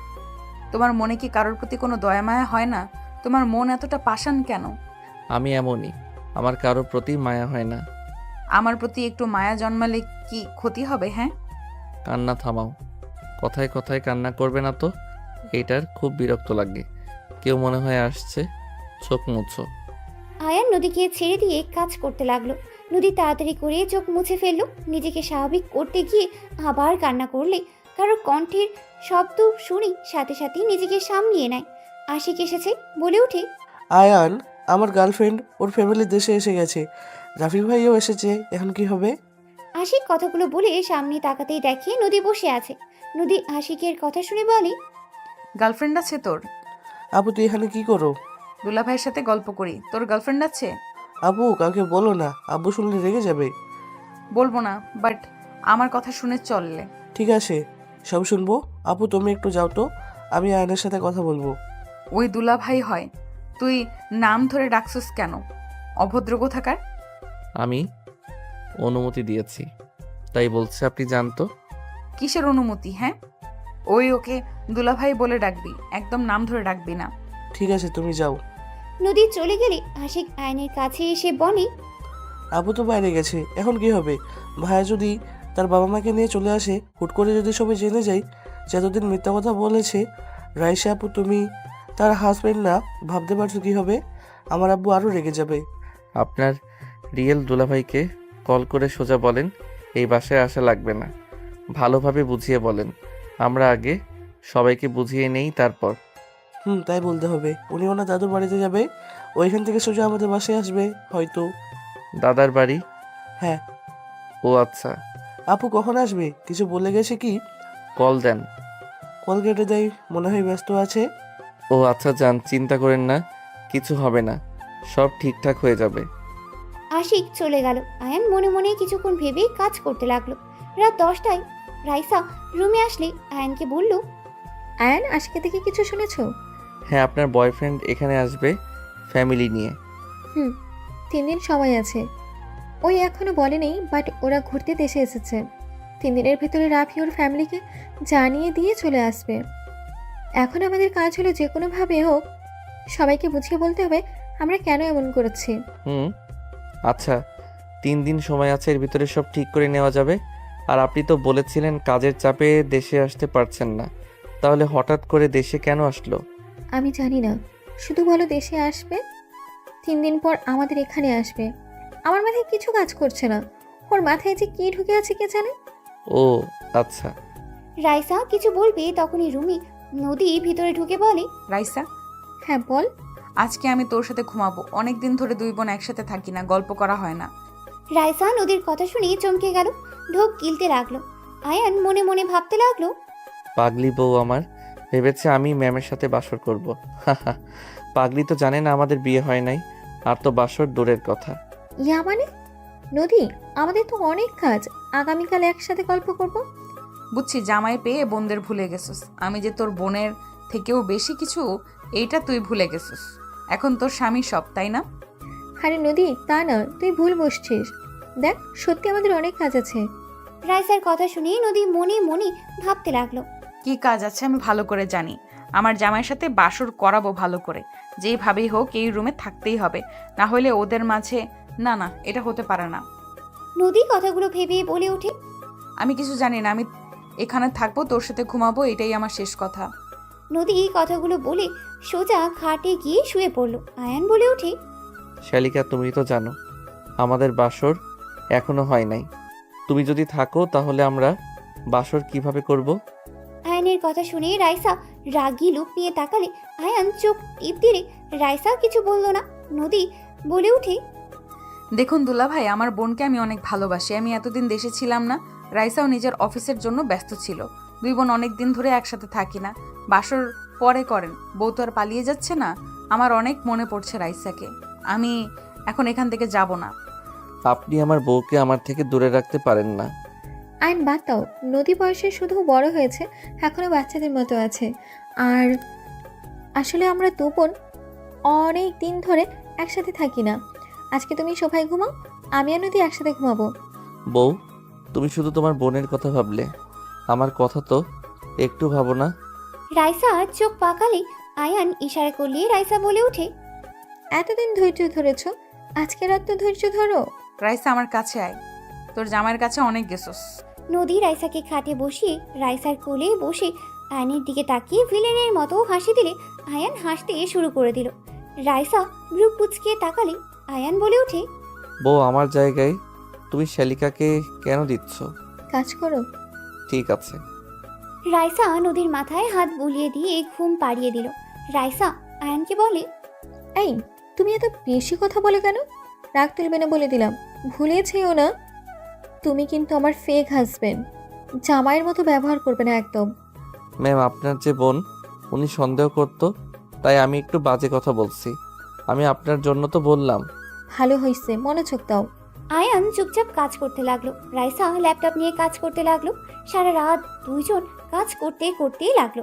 তোমার মনে কি কারোর প্রতি কোনো দয়া মায়া হয় না? তোমার মন এতটা পাষাণ কেন? আমি এমনই, আমার কারোর প্রতি মায়া হয় না। আমার প্রতি একটু মায়া জন্মালে কি ক্ষতি হবে? হ্যাঁ, কান্না থামাও, কথায় কথায় কান্না করবে না তো। এইটার খুব বিরক্ত লাগে। কেউ মনে হয় আসছে, চোখ মুছো। আয়ান নদীকে ছেড়ে দিয়ে কাজ করতে লাগলো। নদী তাড়াতাড়ি করে চোখ মুছে ফেললো। নিজেকে স্বাভাবিক করতে গিয়ে আবার কান্না করলে কারোর কণ্ঠের শব্দ শুনে সাথে সাথে নিজেকে সামলিয়ে নেয়। আশিক এসেছে বলে ওঠে, আয়ান, আমার গার্লফ্রেন্ড ওর ফ্যামিলির দেশে এসে গেছে, রাফি ভাইও এসেছে, এখন কি হবে? আশিক কথাগুলো বলে সামনে তাকাতেই দেখে নদী বসে আছে। নদী আশিকের কথা শুনে বলে, গার্লফ্রেন্ড আছে তোর? আপু তুই এখানে কি করো? দুলা ভাইয়ের সাথে গল্প করি। তোর গার্লফ্রেন্ড আছে? আপু কাউকে বলো না, আব্বু শুনলে রেগে যাবে। বলবো না, বাট আমার কথা শুনে চললে। ঠিক আছে, সব শুনবো। আপু তুমি একটু যাও তো, আমি আয়নের সাথে কথা বলবো। ওই দুলাভাই হয়, তুই নাম ধরে ডাকছিস কেন? অভদ্র কোথাকার। আমি অনুমতি দিয়েছি, তাই বলছে আপনি জানতো। কিসের অনুমতি? হ্যাঁ, ওকে দুলাভাই বলে ডাকবি, একদম নাম ধরে ডাকবি না। ঠিক আছে তুমি যাও। নদী চলে গেলে আশিক আয়নের কাছে এসে বলে, আপু তো বাইরে গেছে, এখন কি হবে? ভাইয়া যদি তার বাবা মাকে নিয়ে চলে আসে, হুট করে যদি সবাই জেনে যায় যে এতদিন মিথ্যা কথা বলেছে রাইসা আপু তুমি তার হাজবেন্ড না, ভাবতে পারছো কি হবে? আমার আব্বু আরও রেগে যাবে। আপনার রিয়েল দুলাভাইকে কল করে সোজা বলেন এই বাসায় আসা লাগবে না। ভালোভাবে বুঝিয়ে বলেন, আমরা আগে সবাইকে বুঝিয়ে নেই তারপর। তাই বলতে হবে। উনি ওনার দাদুর বাড়িতে যাবে, ওইখান থেকে সোজা আমাদের বাসায় আসবে হয়তো। দাদার বাড়ি? হ্যাঁ। ও আচ্ছা। আপু কখন আসবে কিছু বলে গেছে কি? কল দেন। কল কেটে দেয়, মনে হয় ব্যস্ত আছে। ও আচ্ছা যান, চিন্তা করেন না, কিছু হবে না, সব ঠিকঠাক হয়ে যাবে। আশিক চলে গেল। আয়ান মনে মনে কিছুক্ষণ ভেবেই কাজ করতে লাগলো। রাত 10টায় রাইসা রুমে আসলে আয়ানকে বলল, আয়ান, আজকে থেকে কিছু শুনেছো? হ্যাঁ, আপনার বয়ফ্রেন্ড এখানে আসবে ফ্যামিলি নিয়ে। 3 দিন সময় আছে। ওই এখনো বলেনি, বাট ওরা ঘুরতে দেশে এসেছে। 3 দিনের ভিতরে রাফি ওর ফ্যামিলিকে জানিয়ে দিয়ে চলে আসবে। এখন আমাদের কাজ হলো যে কোনোভাবে হোক সবাইকে বুঝিয়ে বলতে হবে আমরা কেন এমন করেছি। আচ্ছা, 3 দিন সময় আছে, এর ভিতরে সব ঠিক করে নেওয়া যাবে। আর আপনি তো বলেছিলেন কাজের চাপে দেশে আসতে পারছেন না, তাহলে হঠাৎ করে দেশে কেন আসলো? আমি জানি না, শুধু বলো দেশে আসবে, 3 দিন পর আমাদের এখানে আসবে। আমার মাথায় কিছু কাজ করছে না, ওর মাথায় যে কি ঢুকে আছে কে জানে। ও আচ্ছা। রাইসা কিছু বলবে তখনই রুমি নদী ভিতরে ঢুকে বলে, রাইসা, হ্যাঁ বল। আজকে আমি তোর সাথে ঘুমাবো। অনেক দিন ধরে দুই বোন একসাথে থাকি না, গল্প করা হয় না। রাইসা নদীর কথা শুনে চমকে গেল, ঢোক গিলতে লাগলো। আয়ান মনে মনে ভাবতে লাগলো, পাগলি বউ আমার, ভেবেছে আমি ম্যামের সাথে বাসর করব। পাগলি তো জানে না আমাদের বিয়ে হয় নাই, আর তো বাসর দূরের কথা। ইয়া মানে? নদী, আমাদের তো অনেক কাজ, আগামীকাল একসাথে গল্প করব। বুঝছি, জামাই পেয়ে বোনদের ভুলে গেছিস। আমি যে তোর বোনের থেকেও বেশি কিছু, এইটা তুই ভুলে গেছিস। এখন তোর স্বামী সব, তাই না? আরে নদী, তা না, তুই ভুল বসছিস। দেখ, সত্যি আমাদের অনেক কাজ আছে। রাইসার কথা শুনে নদী মনে মনে ভাবতে লাগলো, কি কাজ আছে আমি ভালো করে জানি। আমার জামাইয়ের সাথে বাসর করাবো ভালো করে, যেইভাবেই হোক এই রুমে থাকতেই হবে, না হলে ওদের মাঝে না না, এটা হতে পারে না। নদী কথাগুলো ভেবে বলে ওঠে, আমি কিছু জানি না, আমি এখানে থাকবো, তোর সাথে ঘুমাবো, এটাই আমার শেষ কথা। নদী কথাগুলো বলে সোজা খাটে গিয়ে শুয়ে পড়লো। আয়ান বলে ওঠে, শালিকা, তুমি তো জানো আমাদের বাসর এখনো হয় নাই। তুমি যদি থাকো তাহলে আমরা বাসর কিভাবে করব? আয়ানের কথা শুনে রাইসা রাগী লুক নিয়ে তাকালে আয়ান চোখ টিপ দিলে রাইসা কিছু বলল না। নদী বলে ওঠে, দেখুন দুলাভাই, আমার বোনকে আমি অনেক ভালোবাসি। আমি এতদিন দেশে ছিলাম না, রাইসাও নিজের অফিসের জন্য ব্যস্ত ছিল। দুই বোন অনেক দিন ধরে একসাথে থাকি না, বাসর পরে করেন। বউ তো আর পালিয়ে যাচ্ছে না। আমার অনেক মনে পড়ছে রাইসাকে। আমি এখন এখান থেকে যাব না। আপনি আমার বউকে আমার থেকে দূরে রাখতে পারেন না। আইন বাদ দাও, নদী বয়সে শুধু বড় হয়েছে, এখনো বাচ্চাদের মতো আছে। আর আসলে আমরা দু বোন অনেক দিন ধরে একসাথে থাকি না। আজকে তুমি সোফায় ঘুমাও, আমি আর নদী একসাথে ঘুমাবো। বউ, তুমি শুধু তোমার বোনের কথা ভাবলে, আমার কথা তো একটু ভাবো না। রাইসা চোখ পাকালে আয়ান ইশারা করলে রাইসা বলে ওঠে, এতদিন ধৈর্য ধরেছ, আজকে রাত তো ধৈর্য ধরো। রাইসা আমার কাছে আয়, তোর জামাইয়ের কাছে অনেক গেছস। নদী রাইসাকে খাটে বসিয়ে রাইসার কোলে বসে আয়ানের দিকে তাকিয়ে ভিলেনের মতো হাসি দিলে আয়ান হাসতে শুরু করে দিল। রাইসা ভ্রু কুঁচকে তাকালে আয়ান বলে ওঠে, বউ, আমার জায়গায় তুমি শালিকাকে কেন দিচ্ছ? কাজ করো। ঠিক আছে। রাইসা নদীর মাথায় হাত বুলিয়ে দিয়ে ঘুম পাড়িয়ে দিল। রাইসা আয়ানকে বলে, এই, তুমি এত বেশি কথা বলে কেন? রাগ তুলবে না বলে দিলাম, ভুলেছেও না। তুমি কিন্তু আমার ফেক হাজবেন্ড, জামাইয়ের মতো ব্যবহার করবে না একদম। ম্যাম, আপনার যে বোন, উনি সন্দেহ করতো, তাই আমি একটু বাজে কথা বলছি। আমি আপনার জন্য তো বললাম, ভালো হয়েছে, মনোযোগ দাও। আয়ান চুপচাপ কাজ করতে লাগলো। রাইসা ল্যাপটপ নিয়ে কাজ করতে লাগলো। সারা রাত দুইজন কাজ করতেই লাগলো।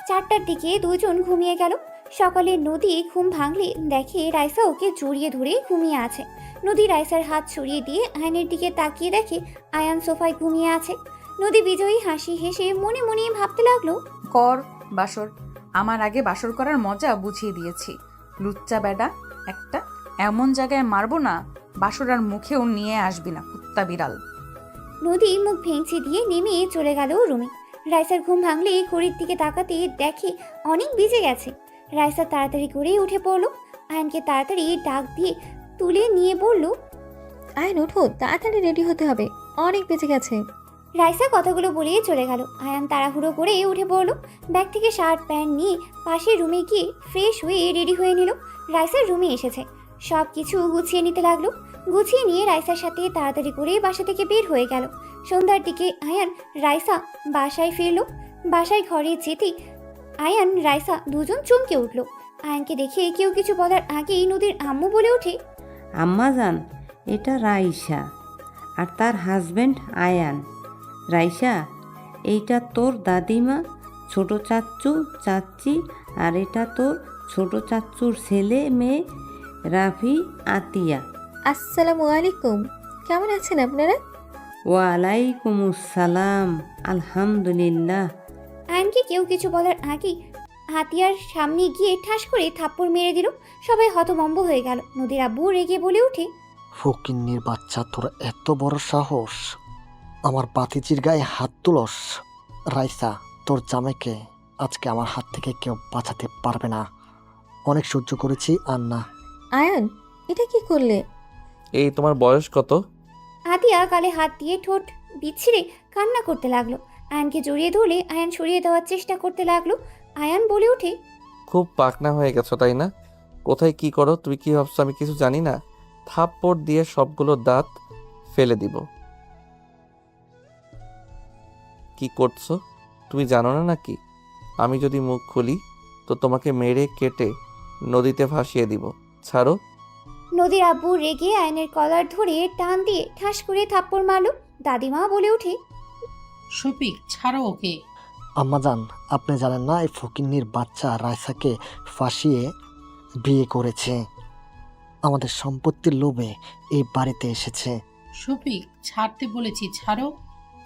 4টার দিকে দুজন ঘুমিয়ে গেল। সকালে নদী ঘুম ভাঙলে দেখে রাইসা ওকে জড়িয়ে ধরে ঘুমিয়ে আছে। নদী রাইসার হাত ছড়িয়ে দিয়ে আয়নের দিকে তাকিয়ে দেখে আয়ান সোফায় ঘুমিয়ে আছে। নদী বিজয়ী হাসি হেসে মনে মনে ভাবতে লাগলো, কর বাসর, আমার আগে বাসর করার মজা বুঝিয়ে দিয়েছি। লুচ্চা বেডা একটা, এমন জায়গায় মারবো না বাসর আর মুখেও নিয়ে আসবি না, কুত্তা বিড়াল। নদী মুখ ভেঙচি দিয়ে নেমে চলে গেল রুমে। রাইসার ঘুম ভাঙলে ঘড়ির দিকে তাকাতে দেখে অনেক বেজে গেছে। রাইসা তাড়াতাড়ি করে উঠে পড়লো। আয়নকে তাড়াতাড়ি ডাক দিয়ে তুলে নিয়ে বলল, আয়ন ওঠো, তাড়াতাড়ি রেডি হতে হবে, অনেক বেঁচে গেছে। রাইসা কথাগুলো বলেই চলে গেল। আয়ান তাড়াহুড়ো করে উঠে পড়লো। ব্যাগ থেকে শার্ট প্যান্ট নিয়ে পাশের রুমে গিয়ে ফ্রেশ হয়ে রেডি হয়ে নিল। রাইসার রুমে এসেছে, সব কিছু গুছিয়ে নিতে লাগলো। গুছিয়ে নিয়ে রাইসার সাথে তাড়াতাড়ি করে বাসা থেকে বের হয়ে গেল। সন্ধ্যার দিকে আয়ান রাইসা বাসায় ফিরল। বাসায় ঘরে যেতেই আয়ান রাইসা দুজন চমকে উঠল। আয়ানকে দেখে কেউ কিছু বলার আগেই নদীর আম্মু বলে ওঠে, আম্মাজান, এটা রাইসা আর তার হাজবেন্ড আয়ান। রাইসা, এইটা তোর দাদিমা, ছোট চাচ্চু চাচ্চি, আর এটা তোর ছোট চাচ্চুর ছেলে মেয়ে রাফি আতিয়া। আসসালামু আলাইকুম, কেমন আছেন আপনারা? ওয়ালাইকুম আসসালাম, আলহামদুলিল্লাহ। আয়ানকে কেউ কিছু বলার আগেই হাতিয়ার সামনে গিয়ে ঠাস করে থাপ্পড় মেরে দিল। সবাই হতভম্ব হয়ে গেল। নদীর আব্বু রেগে বলে ওঠে, ফকিন্নির বাচ্চা, তোর এত বড় সাহস, আমার বাতিজির গায়ে হাত তুলস? রাইসা, তোর জামাইকে আজকে আমার হাত থেকে কেউ বাঁচাতে পারবে না। অনেক সহ্য করেছি, আর না। আয়ন, এটা কি করলে? এই তোমার বয়স কত? হাতিয়া গালে হাত দিয়ে ঠোঁট বিচ্ছিরে কান্না করতে লাগলো। আয়ানকে জড়িয়ে ধরলে আয়ান সরিয়ে দেওয়ার চেষ্টা করতে লাগলো। আয়ান বলে ওঠে, খুব পাকনা হয়ে গেছো তাই না? কোথায় কি করো তুমি কি ভাবছো আমি কিছু জানি না? থাপ্পড় দিয়ে সবগুলো দাঁত ফেলে দিব। কি করছো তুমি জানো না নাকি? আমি যদি মুখ খুলি তো তোমাকে মেরে কেটে নদীতে ভাসিয়ে দিব। ছাড়ো। নদীর আব্বু রেগে আয়নের কলার ধরে টান দিয়ে ঠাস করে থাপ্পড় মারলো। দাদিমা বলে ওঠে, শফিক, ছাড়ো ওকে। আম্মাজান, আপনি জানেন না এই ফকিন্নির বাচ্চা রাইসাকে ফাঁসিয়ে বিয়ে করেছে। আমাদের সম্পত্তির লোভে এই বাড়িতে এসেছে। শফিক, ছাড়তে বলেছি, ছাড়ো।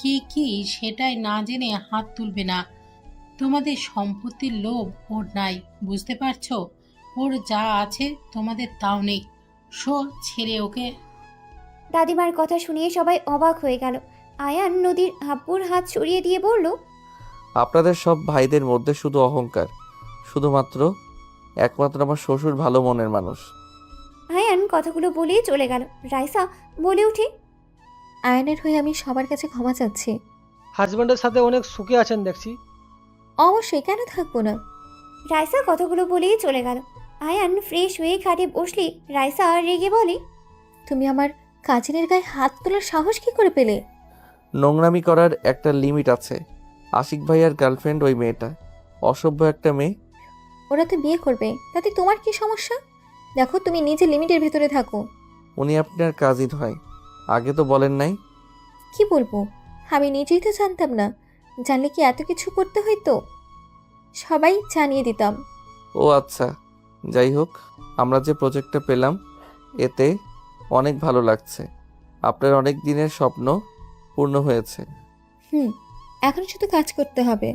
কি কি সেটাই না জেনে হাত তুলবে না। তোমাদের সম্পত্তির লোভ ওর নাই, বুঝতে পারছো? ওর যা আছে তোমাদের তাও নেই। ছেড়ে ওকে। দাদিমার কথা শুনিয়ে সবাই অবাক হয়ে গেল। আয়ান নদীর আব্বুর হাত সরিয়ে দিয়ে বলল, আপনাদের সব ভাইদের মধ্যে শুধু অহংকার, একমাত্র আমার শ্বশুর ভালো মনের মানুষ। আয়ান কথাগুলো বলেই চলে গেল। রাইসা বলে ওঠে, আয়নের হয়ে আমি সবার কাছে ক্ষমা চাচ্ছি। হাজব্যান্ডের সাথে অনেক সুখে আছেন দেখছি। অবশ্যই, কেন থাকবো না। রাইসা কথাগুলো বলেই চলে গেল। আয়ান ফ্রেশ হয়ে খাটে বসলে রাইসা রেগে বলে, তুমি আমার কাজিনের গায়ে হাত তোলার সাহস কি করে পেলে? নোংরামি করার একটা লিমিট আছে। আশিক ভাইয়ার গার্লফ্রেন্ড ওই মেয়েটা, অসভ্য একটা মেয়ে। ওরা তো বিয়ে করবে, তাতে তোমার কি সমস্যা? দেখো, তুমি নিজে লিমিটের ভেতরে থাকো। উনি আপনার কাজিন হয়, আগে তো বলেন নাই। কি বলবো, আমি নিজেই তো জানতাম না। জানলে কি এত কিছু করতে হইতো? সবাই জানিয়ে দিতাম। ও আচ্ছা, যাই হোক, আমরা যে প্রজেক্টটা পেলাম এতে অনেক ভালো লাগছে। আপনার অনেক দিনের স্বপ্ন পূর্ণ হয়েছে। এখন শুধু কাজ করতে হবে।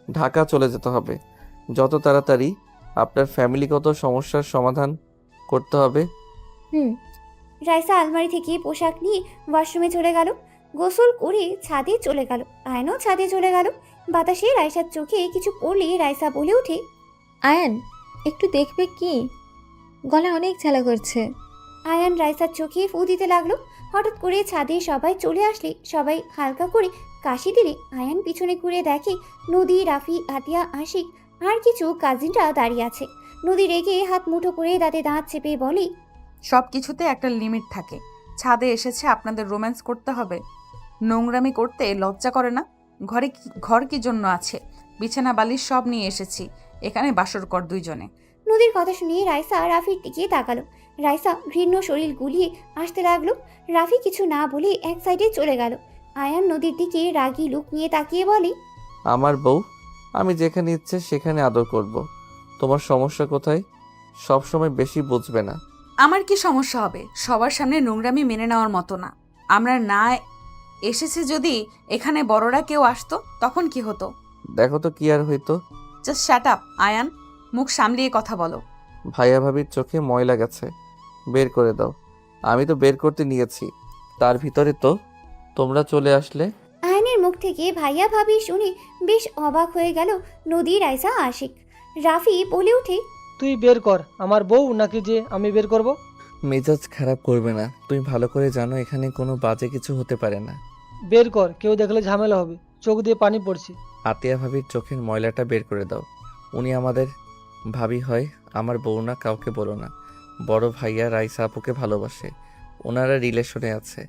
ঢাকা চলে যেতে হবে যত তাড়াতাড়ি। আপনার ফ্যামিলিগত সমস্যার সমাধান করতে হবে। রাইসা আলমারি থেকে পোশাক নিয়ে ওয়াশরুমে চলে গেল। গোসল করে ছাদে চলে গেল। আয়নও ছাদে চলে গেল। বাতাসে রাইসার চোখে কিছু পড়লে রাইসা বলে ওঠে, আয়ান, একটু দেখবে কি? গলা অনেক জ্বালা করছে। আয়ান রাইসার চোখে ফু দিতে লাগলো। হঠাৎ করে ছাদে সবাই চলে আসলে সবাই হালকা করে কাশি দিলে আয়ান পিছনে ঘুরে দেখে নদী, রাফি, আতিয়া, আশিক আর কিছু কাজিনরা দাঁড়িয়ে আছে। নদী রেগে হাত মুঠো করে দাঁতে দাঁত চেপে বলে, সব কিছুতে একটা লিমিট থাকে। ছাদে এসেছে আপনাদের রোম্যান্স করতে হবে? নোংরামি করতে লজ্জা করে না? ঘর কি জন্য আছে? বিছানা বালিশ সব নিয়ে এসেছি, এখানে বাসর কর দুইজনে। নদীর কথা শুনিয়ে রাইসা রাফির দিকে তাকালো। রাইসা ঘৃণ্য শরীর গুলিয়ে আসতে লাগলো। রাফি কিছু না বলে এক সাইডে চলে গেল। আয়ান নদীর দিকে রাগী লুক নিয়ে তাকিয়ে বলে, আমার বউ, আমি যেখানে ইচ্ছে সেখানে আদর করব। তোমার সমস্যা কোথায়? সব সময় বেশি বুঝবে না। আমার কি সমস্যা হবে? সবার সামনে নোংরামি মেনে নেওয়ার মতো না। আমরা না এসেছে যদি এখানে বড়রা কেউ আসতো তখন কি হতো? দেখো তো কি আর হইতো। জাস্ট শ্যাট আপ আয়ান, মুখ সামলিয়ে কথা বলো। ভাইয়া ভাবির চোখে ময়লা গেছে, বের করে দাও। আমি তো বের করতে নিয়েছি, তার ভিতরে তো তোমরা চলে আসলে। আয়নের মুখ থেকে ভাইয়া ভাবি শুনে বেশ অবাক হয়ে গেল নদী, রাইসা, আশিক। রাফি বলে উঠে, তুই বের কর আমার বউ, নাকি যে আমি বের করব? মেজাজ খারাপ করবে না, তুমি ভালো করে জানো এখানে কোনো বাজে কিছু হতে পারে না। বের কর, কেউ দেখলে ঝামেলা হবে। চোখ দিয়ে পানি পড়ছে। আতিয়া ভাবির চোখের ময়লাটা বের করে দাও। উনি আমাদের ভাবি হয়, আমার বউ না। কাউকে বলো না। বড় ভাইয়া রাইসা আপুকে ভালোবাসে, ওনারা রিলেশনে আছে।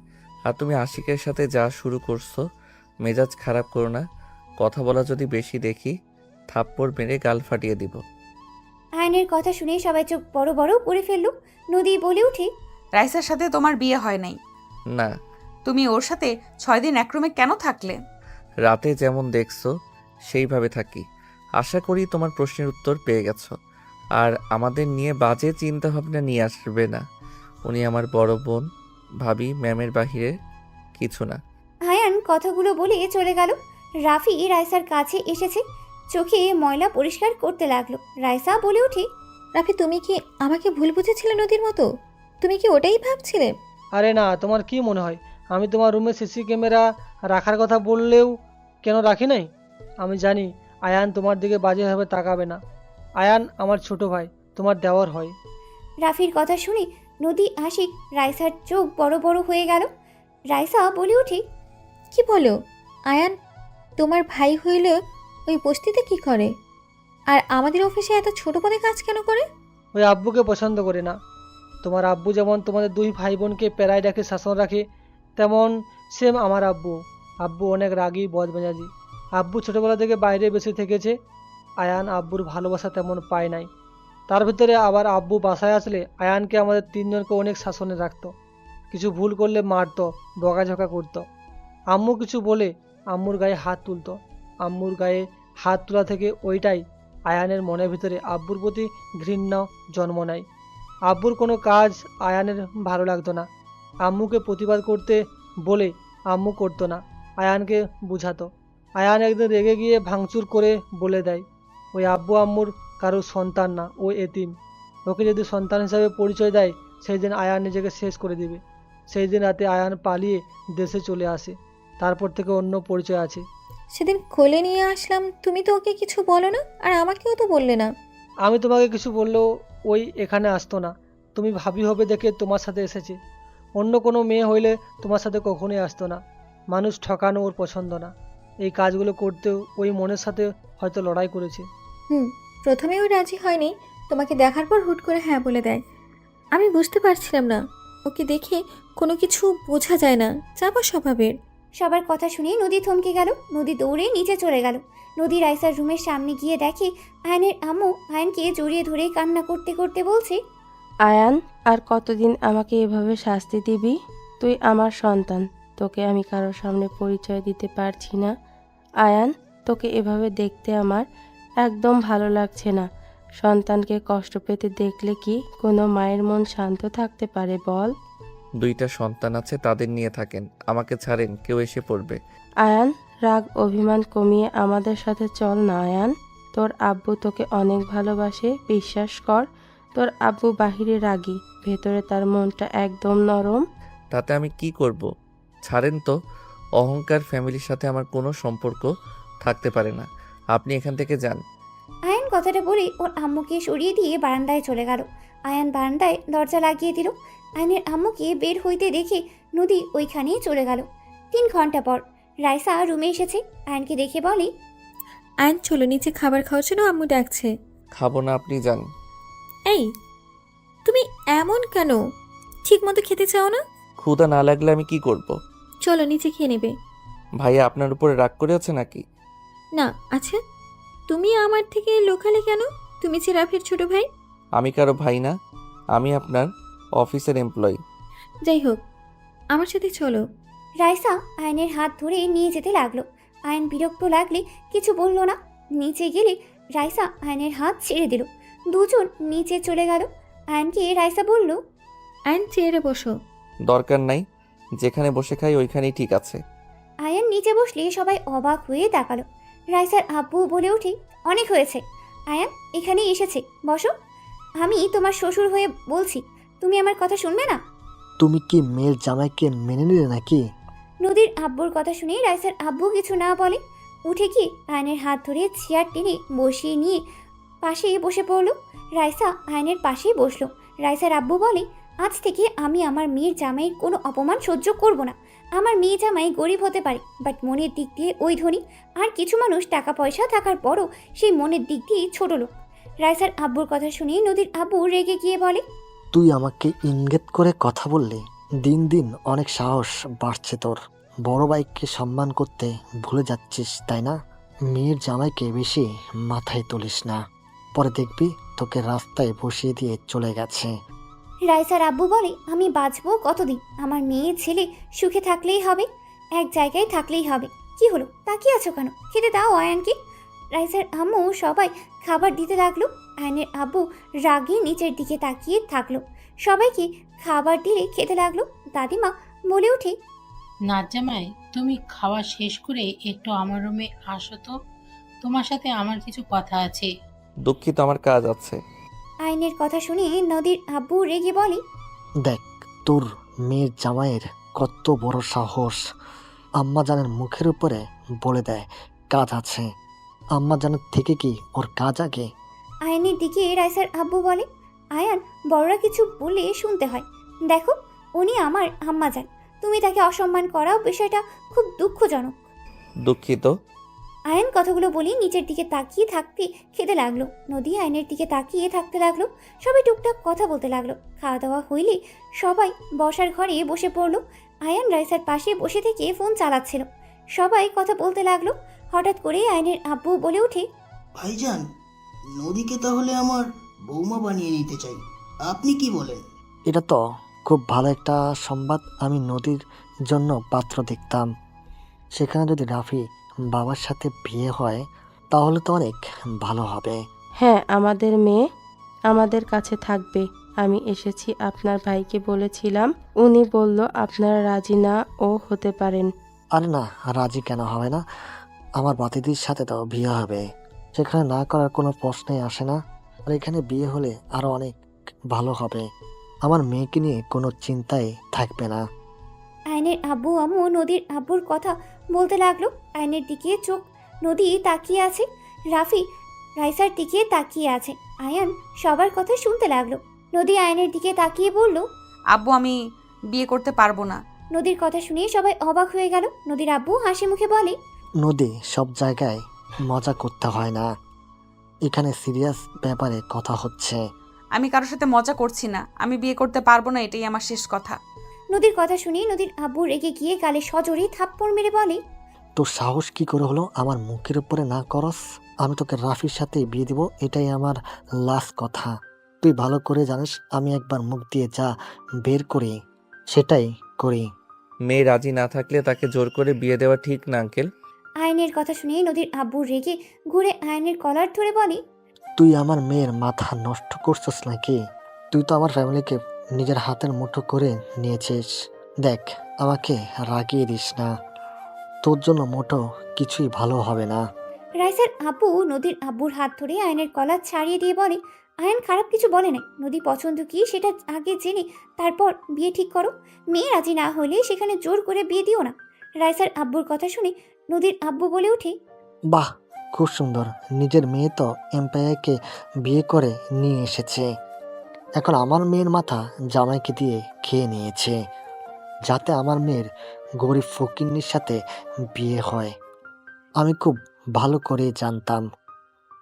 আর তুমি আশিকের সাথে যা শুরু করছো, মেজাজ খারাপ করো না। কথা বলা যদি বেশি দেখি, থাপ্পড় মেরে গাল ফাটিয়ে দিব। আয়নের কথা শুনে সবাই চোখ বড় বড় করে ফেলল। নদী বলে উঠে, রাইসার সাথে তোমার বিয়ে হয় নাই? না। তুমি ওর সাথে 6 দিন এক রুমে কেন থাকলে? রাতে যেমন দেখছো সেইভাবে থাকি। আশা করি তোমার প্রশ্নের উত্তর পেয়ে গেছো। আর আমাদের নিয়ে বাজে চিন্তা ভাবনা নিয়ে আসবে না। উনি আমার বড় বোন, ভাবি, ম্যামের বাহিরে কিছু না। আয়ান কথাগুলো বলে চলে গেল। রাফি রাইসার কাছে এসেছে, চোখে ময়লা পরিষ্কার করতে লাগলো। রাইসা বলে উঠে, রাফি, তুমি কি আমাকে ভুল বুঝেছিলে নদীর মতো? তুমি কি ওটাই ভাবছিলে? আরে না, তোমার কি মনে হয় আমি তোমার রুমে সিসি ক্যামেরা রাখার কথা বললেও কেন রাখি নাই? আমি জানি আয়ান তোমার দিকে বাজেভাবে তাকাবে না। আয়ান আমার ছোট ভাই, তোমার দেওয়ার হয়। রাফির কথা শুনে নদী, আশিক, রাইসার চোখ বড় বড় হয়ে গেল। রাইসা বলে উঠে, কি বলো? আয়ান তোমার ভাই হইলে ওই বস্তিতে কি করে? আর আমাদের অফিসে এত ছোট পদে কাজ কেন করে? ওই আব্বুকে পছন্দ করে না। তোমার আব্বু যেমন তোমাদের দুই ভাই বোনকে পেরায় রাখে, শাসন রাখে, তেমন সেম আমার আব্বু। আব্বু অনেক রাগী, বদমেজাজি। আব্বু ছোটোবেলা থেকে বাইরে বেশি থেকেছে। আয়ান আব্বুর ভালোবাসা তেমন পায় নাই। তার ভিতরে আবার আব্বু বাসায় আসলে আয়ানকে আমাদের তিনজনকে অনেক শাসনে রাখতো। কিছু ভুল করলে মারতো, বকাঝকা করতো। আম্মু কিছু বলে আম্মুর গায়ে হাত তুলতো। আম্মুর গায়ে হাত তোলা থেকে ওইটাই আয়ানের মনের ভিতরে আব্বুর প্রতি ঘৃণা জন্ম নেয়। আব্বুর কোনো কাজ আয়ানের ভালো লাগতো না। আম্মুকে প্রতিবাদ করতে বলে আম্মু করতো না, আয়ানকে বুঝাতো। আয়ান একদিন রেগে গিয়ে ভাঙচুর করে বলে দেয়, ওই আব্বু আম্মুর কারো সন্তান না, ও এতিম। ওকে যদি সন্তান হিসাবে পরিচয় দেয়, সেই দিন আয়ান নিজেকে শেষ করে দিবে। সেই দিন রাতে আয়ান পালিয়ে দেশে চলে আসে। তারপর থেকে অন্য পরিচয় আছে। সেদিন কোলে নিয়ে আসলাম, তুমি তো ওকে কিছু বলো না, আর আমাকেও তো বললে না। আমি তোমাকে কিছু বললেও ওই এখানে আসতো না। তুমি ভাবি হবে দেখে তোমার সাথে এসেছে। অন্য কোনো মেয়ে হইলে তোমার সাথে কখনোই আসতো না। মানুষ ঠকানো ওর পছন্দ না। এই কাজগুলো করতেও ওই মনের সাথে হয়তো লড়াই করেছে। প্রথমে ও রাজি হয়নি, তোমাকে দেখার পর হুট করে হ্যাঁ বলে দেয়। আমি বুঝতে পারছিলাম না, ওকে দেখে কোনো কিছু বোঝা যায় না, চাপা স্বভাবের। সবার কথা শুনে নদী থমকে গেল। নদী দৌড়ে নিচে চলে গেল। নদী রাইসার রুমের সামনে গিয়ে দেখে আয়নের আম্মু আয়নকে জড়িয়ে ধরে কান্না করতে করতে বলছে, আয়ান, আর কতদিন আমাকে এভাবে শাস্তি দিবি? তুই আমার সন্তান, তোকে আমি কারোর সামনে পরিচয় দিতে পারছি না। আয়ান, তোকে এভাবে দেখতে আমার একদম ভালো লাগছে না। সন্তানকে কষ্ট পেতে দেখলে কি কোনো মায়ের মন শান্ত থাকতে পারে বল? 2টা সন্তান আছে, তাদের নিয়ে থাকেন, আমাকে ছাড়েন, কেউ এসে পড়বে। আয়ান, রাগ অভিমান কমিয়ে আমাদের সাথে চল না আয়ান। তোর আব্বু তোকে অনেক ভালোবাসে, বিশ্বাস কর। তোর আব্বু বাহিরে রাগী, ভেতরে তার মনটা একদম নরম। তাতে আমি কি করব? ছাড়েন তো। অহংকার ফ্যামিলির সাথে আমার কোনো সম্পর্ক থাকতে পারে না। আপনি এখান থেকে যান। আয়ান কথাটা বলে ওর আম্মুকে সরিয়ে দিয়ে বারান্দায় চলে গেল। আয়ান বারান্দায় দরজা লাগিয়ে দিল। আয়নের আম্মুকে বের হইতে দেখে নদী ওইখানেই চলে গেল। 3 ঘন্টা পর রাইসা রুমে এসেছে। আয়নকে দেখে বলে, আয়ন, চলো নিচে খাবার খাওয়ার জন্য আম্মু ডাকছে। খাবো না, আপনি যান। এই, তুমি এমন কেন? ঠিক মতো খেতে চাও না? ক্ষুধা না লাগলে আমি কি করব? চলো নিচে খেয়ে নেবে। ভাইয়া আপনার উপরে রাগ করে আছে নাকি? না। আচ্ছা, তুমি আমার থেকে লোকালে কেন? তুমি যে রাফির ছোট ভাই। আমি কারো ভাই না, আমি আপনার অফিসের এমপ্লয়ি। যাই হোক, আমার সাথে চলো। রাইসা আয়নের হাত ধরে নিয়ে যেতে লাগলো। আয়ন বিরক্ত লাগলে কিছু বলল না। নিচে গেলে রাইসা আয়নের হাত ছেড়ে দিল। দুজন নিচে চলে গেল। আয়নকে রাইসা বলল, আইন চেয়ারে বসো। দরকার নাই, যেখানে বসে খাই ওইখানেই ঠিক আছে। আয়ন নিচে বসলে সবাই অবাক হয়ে তাকালো। রাইসার আব্বু বলে ওঠে, অনেক হয়েছে, আয়ান এখানেই এসেছে, বসো। আমি তোমার শ্বশুর হয়ে বলছি, তুমি আমার কথা শুনবে না? তুমি কি মেয়ের জামাইকে মেনে নিলে নাকি? নদীর আব্বুর কথা শুনে রাইসার আব্বু কিছু না বলে উঠে গিয়ে আয়নের হাত ধরে চেয়ার টেনে বসিয়ে নিয়ে পাশে বসে পড়লো। রাইসা আয়নের পাশেই বসলো। রাইসার আব্বু বলে, আজ থেকে আমি আমার মেয়ের জামাইয়ের কোনো অপমান সহ্য করব না। আমার মেয়ে জামাই গরিব হতে পারে, বাট মনের দিক দিয়ে ওই ধনী। আর কিছু মানুষ টাকা পয়সা থাকার পরও সেই মনের দিক দিয়ে ছোট লোক। রাইসার আব্বুর কথা শুনে নদীর আব্বু রেগে গিয়ে বলে, তুই আমাকে ইঙ্গিত করে কথা বললি। দিন দিন অনেক সাহস বাড়ছে তোর। বড় ভাইকে সম্মান করতে ভুলে যাচ্ছিস, তাই না? মেয়ের জামাইকে বেশি মাথায় তুলিস না, পরে দেখবি তোকে রাস্তায় বসিয়ে দিয়ে চলে গেছে। রাইসার আব্বু বলে, আমি বাঁচবো কতদিন? আমার মেয়ে ছেলে সুখে থাকলেই হবে, এক জায়গায় থাকলেই হবে। কি হলো, তাকিয়ে আছো কেন? খেতে দাও আয়ানকে। রাইসার আম্মু সবাই খাবার দিতে লাগলো। আয়নের আব্বু রাগে নিচের দিকে তাকিয়ে থাকলো। সবাইকে খাবার দিলে খেতে লাগলো। দাদিমা বলে ওঠে, নাজ্জামাই, তুমি খাওয়া শেষ করে একটু আমার রুমে আসো তো, তোমার সাথে আমার কিছু কথা আছে। দুঃখিত, আমার কাজ আছে। আয়নের কথা শুনে নদীর আব্বু রেগে বলে, দেখ তোর মেয়ের জামাইয়ের কত বড় সাহস। আম্মা জানের মুখের উপরে বলে দেয় কাজ আছে। আম্মা জানের থেকে কি ওর কাজ আগে? আয়নের দিকে রাইসার আব্বু বলে, আয়ান, বড়রা কিছু বললে শুনতে হয়। দেখো, উনি আমার আম্মা যান, তুমি তাকে অসম্মান করাও বিষয়টা খুব দুঃখজনক। দুঃখিত। আয়ন কথাগুলো বলি নিচের দিকে তাকিয়ে থাকতে খেতে লাগলো। নদী আয়নের দিকে তাকিয়ে থাকতে লাগলো। সবাই টুকটাক কথা বলতে লাগলো। খাওয়া দাওয়া হইলে সবাই বসার ঘরে বসে পড়লো। আয়ান রাইসার পাশে বসে থেকে ফোন চালাচ্ছিল। সবাই কথা বলতে লাগলো। হঠাৎ করে আয়নের আব্বু বলে ওঠে, ভাইজান, নদীকে তাহলে আমার বৌমা বানিয়ে নিতে চাই, আপনি কি বলেন? এটা তো খুব ভালো একটা সংবাদ। আমি নদীর জন্য পাত্র দেখতাম। সেখানে যদি রাফি বাবার সাথে বিয়ে হয় তাহলে তো অনেক ভালো হবে। হ্যাঁ, আমাদের মেয়ে আমাদের কাছে থাকবে। আমি এসেছি, আপনার ভাইকে বলেছিলাম, উনি বলল আপনারা রাজি না ও হতে পারেন। আরে না, রাজি কেন হবে না? আমার বাতিদির সাথে তো বিয়ে হবে, সেখানে না করার কোনো প্রশ্নই আসে না। আর এখানে বিয়ে হলে আরো অনেক ভালো হবে। আমার মেয়েকে নিয়ে কোনো চিন্তাই থাকবে না। আয়নের আব্বু আম্মু নদীর আব্বুর কথা বলতে লাগলো। আয়নের দিকে চোখ নদী তাকিয়ে আছে, রাফি রাইসার দিকে তাকিয়ে আছে। আয়ান সবার কথা শুনতে লাগলো। নদী আয়নের দিকে তাকিয়ে বলল, আব্বু, আমি বিয়ে করতে পারবো না। নদীর কথা শুনে সবাই অবাক হয়ে গেল। নদীর আব্বু হাসি মুখে বলে, নদী, সব জায়গায় মজা করতে হয় না, এখানে সিরিয়াস ব্যাপারে কথা হচ্ছে। আমি কারোর সাথে মজা করছি না। আমি বিয়ে করতে পারবো না, এটাই আমার শেষ কথা। নদীর কথা শুনে নদীর আব্বু রেগে গিয়ে গালে সজোরে থাপ্পড় মেরে বলে, তোর সাহস কি করে হলো আমার মুখের উপরে না করস? আমি তোকে রাফির সাথে বিয়ে দিব, এটাই আমার লাস্ট কথা। তুই ভালো করে জানিস আমি একবার মুখ দিয়ে যা বের করি সেটাই করি। মেয়ে রাজি না থাকলে তাকে জোর করে বিয়ে দেওয়া ঠিক না আঙ্কেল। আয়নের কথা শুনে নদীর আব্বু রেগে ঘুরে আয়নের কলার ধরে বলে, তুই আমার মেয়ের মাথা নষ্ট করছিস নাকি? তুই তো আমার ফ্যামিলিকে নিজের হাতের মুঠো করে নিয়েছিস। দেখ, আমাকে রাগিয়ে দিস না, তোর জন্য মোটো কিছুই ভালো হবে না। রাইসার আব্বু নদীর আব্বুর হাত ধরে আয়নের কলার ছাড়িয়ে দিয়ে বলে, আয়ন খারাপ কিছু বলে নাই। নদী পছন্দ কি সেটা আগে জেনে তারপর বিয়ে ঠিক করো। মেয়ে রাজি না হলে সেখানে জোর করে বিয়ে দিও না। রাইসার আব্বুর কথা শুনে নদীর আব্বু বলে ওঠে, বাহ, খুব সুন্দর। নিজের মেয়ে তো এম্পায়ারকে বিয়ে করে নিয়ে এসেছে, এখন আমার মেয়ের মাথা জামাইকে দিয়ে খেয়ে নিয়েছে, যাতে আমার মেয়ের গরিব ফকিন্নির সাথে বিয়ে হয়। আমি খুব ভালো করে জানতাম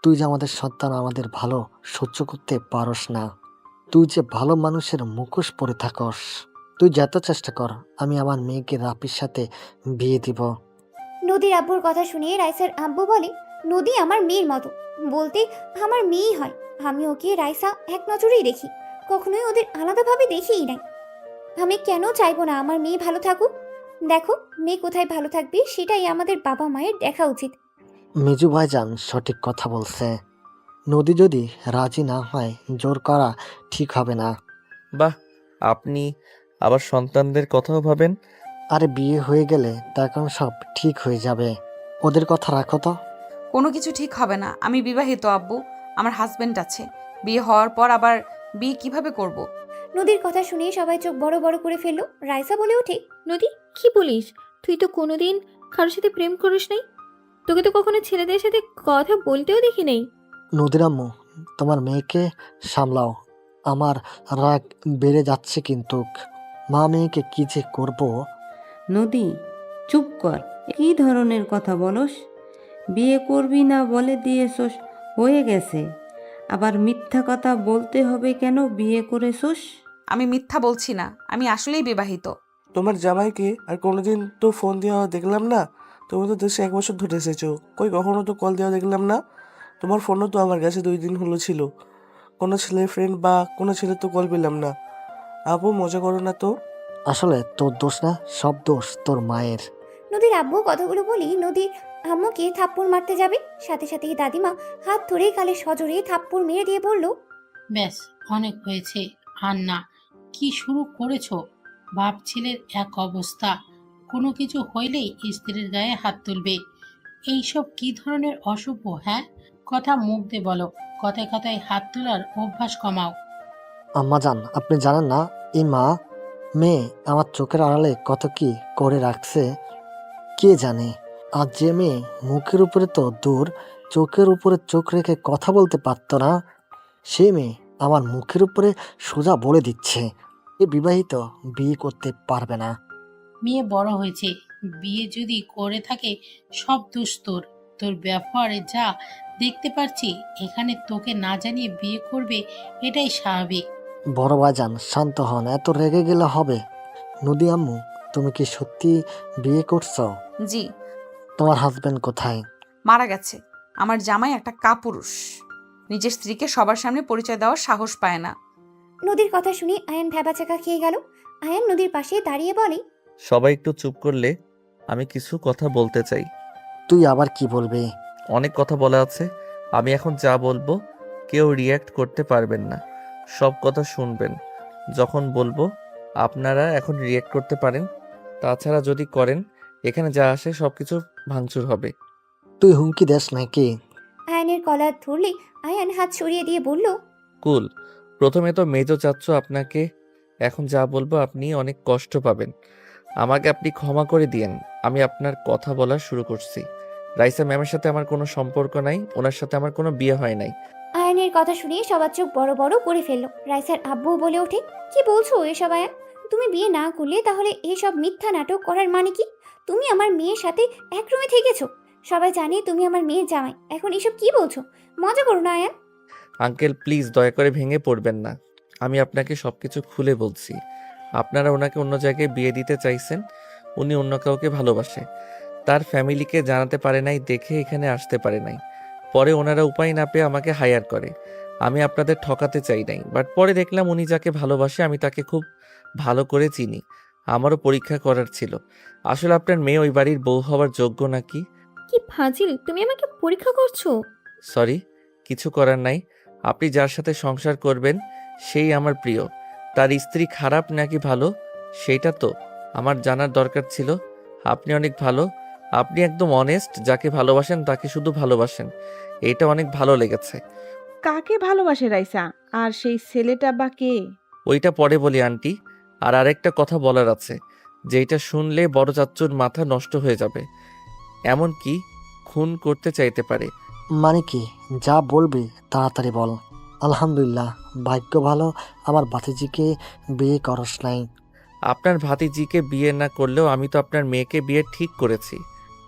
তুই যে আমাদের সন্তান আমাদের ভালো সহ্য করতে পারস না। তুই যে ভালো মানুষের মুখোশ পরে থাকস। তুই যত চেষ্টা কর, আমি আমার মেয়েকে রাফির সাথে বিয়ে দিব। নদীর আব্বুর কথা শুনে রাইসার আব্বু বলে, নদী আমার মেয়ের মতো, বলতে আমার মেয়েই হয়। আমি ওকে রাইসা এক নজরেই দেখি, কখনোই ওদের আলাদাভাবে দেখিই নাই। আমি কেন চাইবো না আমার মেয়ে ভালো থাকুক? দেখো, মেয়ে কোথায় ভালো থাকবে সেটাই আমাদের বাবা মায়ের দেখা উচিত। মিজু ভাইজান সঠিক কথা বলছে। নদী যদি রাজি না হয় জোর করা ঠিক হবে না। বাহ, আপনি আবার সন্তানদের কথাও ভাবেন। আরে বিয়ে হয়ে গেলে তখন সব ঠিক হয়ে যাবে। ওদের কথা রাখো তো। কোনো কিছু ঠিক হবে না। আমি বিবাহিত আব্বু, আমার হাজবেন্ড আছে। বিয়ে হওয়ার পর আবার বিয়ে কিভাবে করব। নদীর কথা শুনে সবাই চোখ বড় বড় করে ফেললো। রাইসা বলে ওঠে, নদী, কি বলিস? তুই তো কোনোদিন কারোর সাথে প্রেম করিস নাই। তোকে তো কখনো ছেলেদের সাথে কথা বলতেও দেখি নাই। নদীর আম্মু, তোমার মেয়েকে সামলাও। আমার রাগ বেড়ে যাচ্ছে কিন্তু। মা মেয়েকে কি যে করব। নদী, চুপ কর। কি ধরনের কথা বলস? বিয়ে করবি না বলে দিয়েছস, হয়ে গেছে। আবার মিথ্যা কথা বলতে হবে কেন? বিয়ে করেছস। আমি মিথ্যা বলছি না, আমি আসলেই বিবাহিত। তোমার জামাইকে আর কোনোদিন তো ফোন দেওয়া দেখলাম না। তুমি তো দেশে 1 বছর ধরে এসেছো, কই কখনো তো কল দেওয়া দেখলাম না। তোমার ফোনও তো আমার কাছে 2 দিন হলো ছিল। কোনো ছেলের ফ্রেন্ড বা কোনো ছেলে তো কল পেলাম না। আপু, মজা করো না তো। আসলে তোর দোষ না, সব দোষ তোর মায়ের। নদীর আব্বু কথাগুলো বলি নদীর আম্মুকে থাপ্পড় মারতে যাবে, সাথে সাথেই দাদিমা হাত ধরে গালে সজোরে থাপ্পড় মেরে দিয়ে বলল, ব্যাস, অনেক হয়েছে। আর না, কি শুরু করেছো? বাপ ছেলের এক অবস্থা, কোনো কিছু হইলেই স্ত্রীর গায়ে হাত তুলবে। এইসব কি ধরনের অশুভ? হ্যাঁ, কথা মুখ দিয়ে বলো। কথায় কথায় হাত তোলার অভ্যাস কমাও। আম্মা জান, আপনি জানেন না এই মা মেয়ে আমার চোখের আড়ালে কত কি করে রাখছে। কে জানে, আজ যে মেয়ে মুখের উপরে তো দূর, চোখের উপরে চোখ রেখে কথা বলতে পারতো না, সে মেয়ে আমার মুখের উপরে সোজা বলে দিচ্ছে এ বিবাহিত, বিয়ে করতে পারবে না। মেয়ে বড় হয়েছে, বিয়ে যদি করে থাকে সব দোষ তোর। তোর ব্যবহারে যা দেখতে পারছি, এখানে তোকে না জানিয়ে বিয়ে করবে, এটাই স্বাভাবিক। বড় ভাইজান শান্ত হন, এত রেগে গেলে হবে। নদী আম্মু, তুমি কি সত্যি বিয়ে করছো? জি। তোমার হাজবেন্ড কোথায়? মারা গেছে। আমার জামাই একটা কাপুরুষ, নিজের স্ত্রীকে সবার সামনে পরিচয় দেওয়ার সাহস পায় না। নদীর কথা শুনে আয়ান ভ্যাবাচাকা খেয়ে গেল। আয়ান নদীর পাশে দাঁড়িয়ে বলে, সবাই একটু চুপ করলে আমি কিছু কথা বলতে চাই। তুই আবার কি বলবি? অনেক কথা বলা আছে। আমি এখন যা বলবো কেউ রিয়্যাক্ট করতে পারবেন না, সব কথা শুনবেন। যখন বলবো আপনারা এখন রিয়্যাক্ট করতে পারেন, তাছাড়া যদি করেন এখানে যা আসে সব কিছু ভাঙচুর হবে। তুই হুমকি দেস নাকি? আয়ানের কলার ধরলে আয়ান হাত সরিয়ে দিয়ে বলল, কুল, প্রথমে তো মেজো চাচ্ছ আপনাকে, এখন যা বলবো আপনি অনেক কষ্ট পাবেন। আমাকে আপনি ক্ষমা করে দিয়েন। আমি আপনার কথা বলা শুরু করছি। রাইসা ম্যামের সাথে আমার কোনো সম্পর্ক নাই, ওনার সাথে আমার কোনো বিয়ে হয় নাই। আয়ানের কথা শুনে সবার চোখ বড় বড় করে ফেললো। রাইসার আব্বু বলে ওঠে, কি বলছো এসব আয়ান? তুমি বিয়ে না করলে তাহলে এসব মিথ্যা নাটক করার মানে কি? তুমি আমার মেয়ের সাথে এক রুমে থেকেছো, সবাই জানে তুমি আমার মেয়ের জামাই, এখন এসব কি বলছো? মজা করো না আয়ান। আঙ্কেল প্লিজ দয়া করে ভেঙে পড়বেন না, আমি আপনাকে সবকিছু খুলে বলছি। আপনারা ওনাকে অন্য জায়গায় বিয়ে দিতে চাইছেন, উনি অন্য কাউকে ভালোবাসে। তার ফ্যামিলিকে জানাতে পারে নাই দেখে এখানে আসতে পারে নাই। পরে ওনারা উপায় না পেয়ে আমাকে হায়ার করে। আমি আপনাদের ঠকাতে চাই নাই, বাট পরে দেখলাম উনি যাকে ভালোবাসে আমি তাকে খুব ভালো করে চিনি। আমারও পরীক্ষা করার ছিল আসলে আপনার মেয়ে ওই বাড়ির বউ হওয়ার যোগ্য নাকি। কি ফাজিল, তুমি আমাকে পরীক্ষা করছো? সরি, কিছু করার নাই। আপনি যার সাথে সংসার করবেন সেই আমার প্রিয়। তার স্ত্রী খারাপ নাকি ভালো সেইটা তো আমার জানার দরকার ছিল। আপনি অনেক ভালো, আপনি একদম অনেস্ট, যাকে ভালোবাসেন তাকে শুধু ভালোবাসেন, এটা অনেক ভালো লেগেছে। কাকে ভালোবাসে রাইসা? আর সেই ছেলেটা বা কে? ওইটা পরে বলি আন্টি। আর আরেকটা কথা বলার আছে, যেটা শুনলে বড় চাচ্চুর মাথা নষ্ট হয়ে যাবে, এমনকি খুন করতে চাইতে পারে। মানে কি? যা বলবি তাড়াতাড়ি বল। আলহামদুলিল্লাহ, ভাগ্য ভালো আমার ভাতিজিকে বিয়ে করস নাই। আপনার ভাতিজিকে বিয়ে না করলেও আমি তো আপনার মেয়েকে বিয়ে ঠিক করেছি।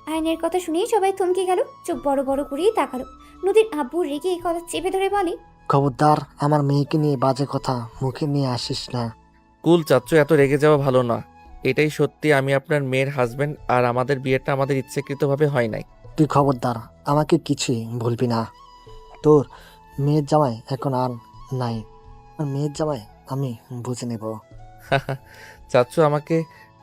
আয়নের কথা শুনেই সবাই থমকে গেল, চোখ বড় বড় করেই তাকালো। নদীর আব্বু রেগে এই কথা চেপে ধরে বলে, খবরদার আমার মেয়েকে নিয়ে বাজে কথা মুখে নিয়ে আসিস না। কুল চাচ্চু, এত রেগে যাওয়া ভালো না। এটাই সত্যি, আমি আপনার মেয়ের হাজবেন্ড, আর আমাদের বিয়েটা আমাদের ইচ্ছাকৃতভাবে হয় নাই। তুই খবরদার আমাকে কিছুই বলবি না। তোর মেয়ের জামাই এখন আর নাই, আর মেয়ের জামাই আমি বুঝে নেব। চাচ্চু আমাকে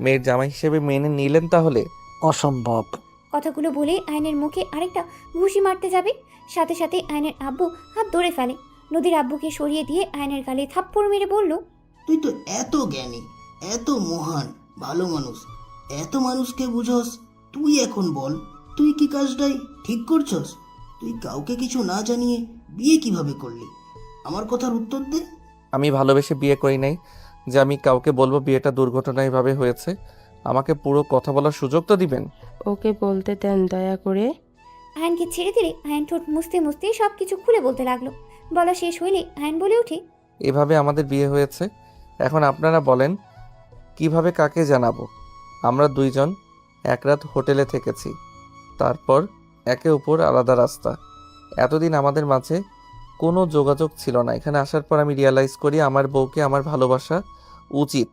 মেয়ের জামাই হিসেবে মেনে নিলেন তাহলে? অসম্ভব। কথাগুলো বলে আয়নের মুখে আরেকটা ঘুষি মারতে যাবে, সাথে সাথে আয়নের আব্বু হাত ধরে ফেলে। নদীর আব্বুকে সরিয়ে দিয়ে আয়নের গালে থাপ্পড় মেরে বলল, তুই তো এত জ্ঞানী, এত মহান, ভালো মানুষ, এত মানুষকে বুঝস, তুই এখন বল তুই কি কাজটাই ঠিক করছস? তুই কাউকে কিছু না জানিয়ে বিয়ে কিভাবে করলি? আমার কথার উত্তর দে। আমি ভালোবেসে বিয়ে করি নাই যে আমি কাউকে বলবো বিয়েটা দুর্ঘটনাভাবে হয়েছে। আমাকে পুরো কথা বলার সুযোগ তো দিবেন। ওকে বলতে দেন দয়া করে। আয়নকে ছেড়ে দিলে আয়ন ঠোঁট মুছতে মুছতে সব কিছু খুলে বলতে লাগলো। বলা শেষ হইলে আয়ন বলে ওঠে, এভাবে আমাদের বিয়ে হয়েছে। এখন আপনারা বলেন কিভাবে কাকে জানাবো? আমরা দুইজন এক রাত হোটেলে থেকেছি, তারপর একে অপর আলাদা রাস্তা। এতদিন আমাদের মাঝে কোনো যোগাযোগ ছিল না। এখানে আসার পর আমি রিয়ালাইজ করি আমার বউকে আমার ভালোবাসা উচিত,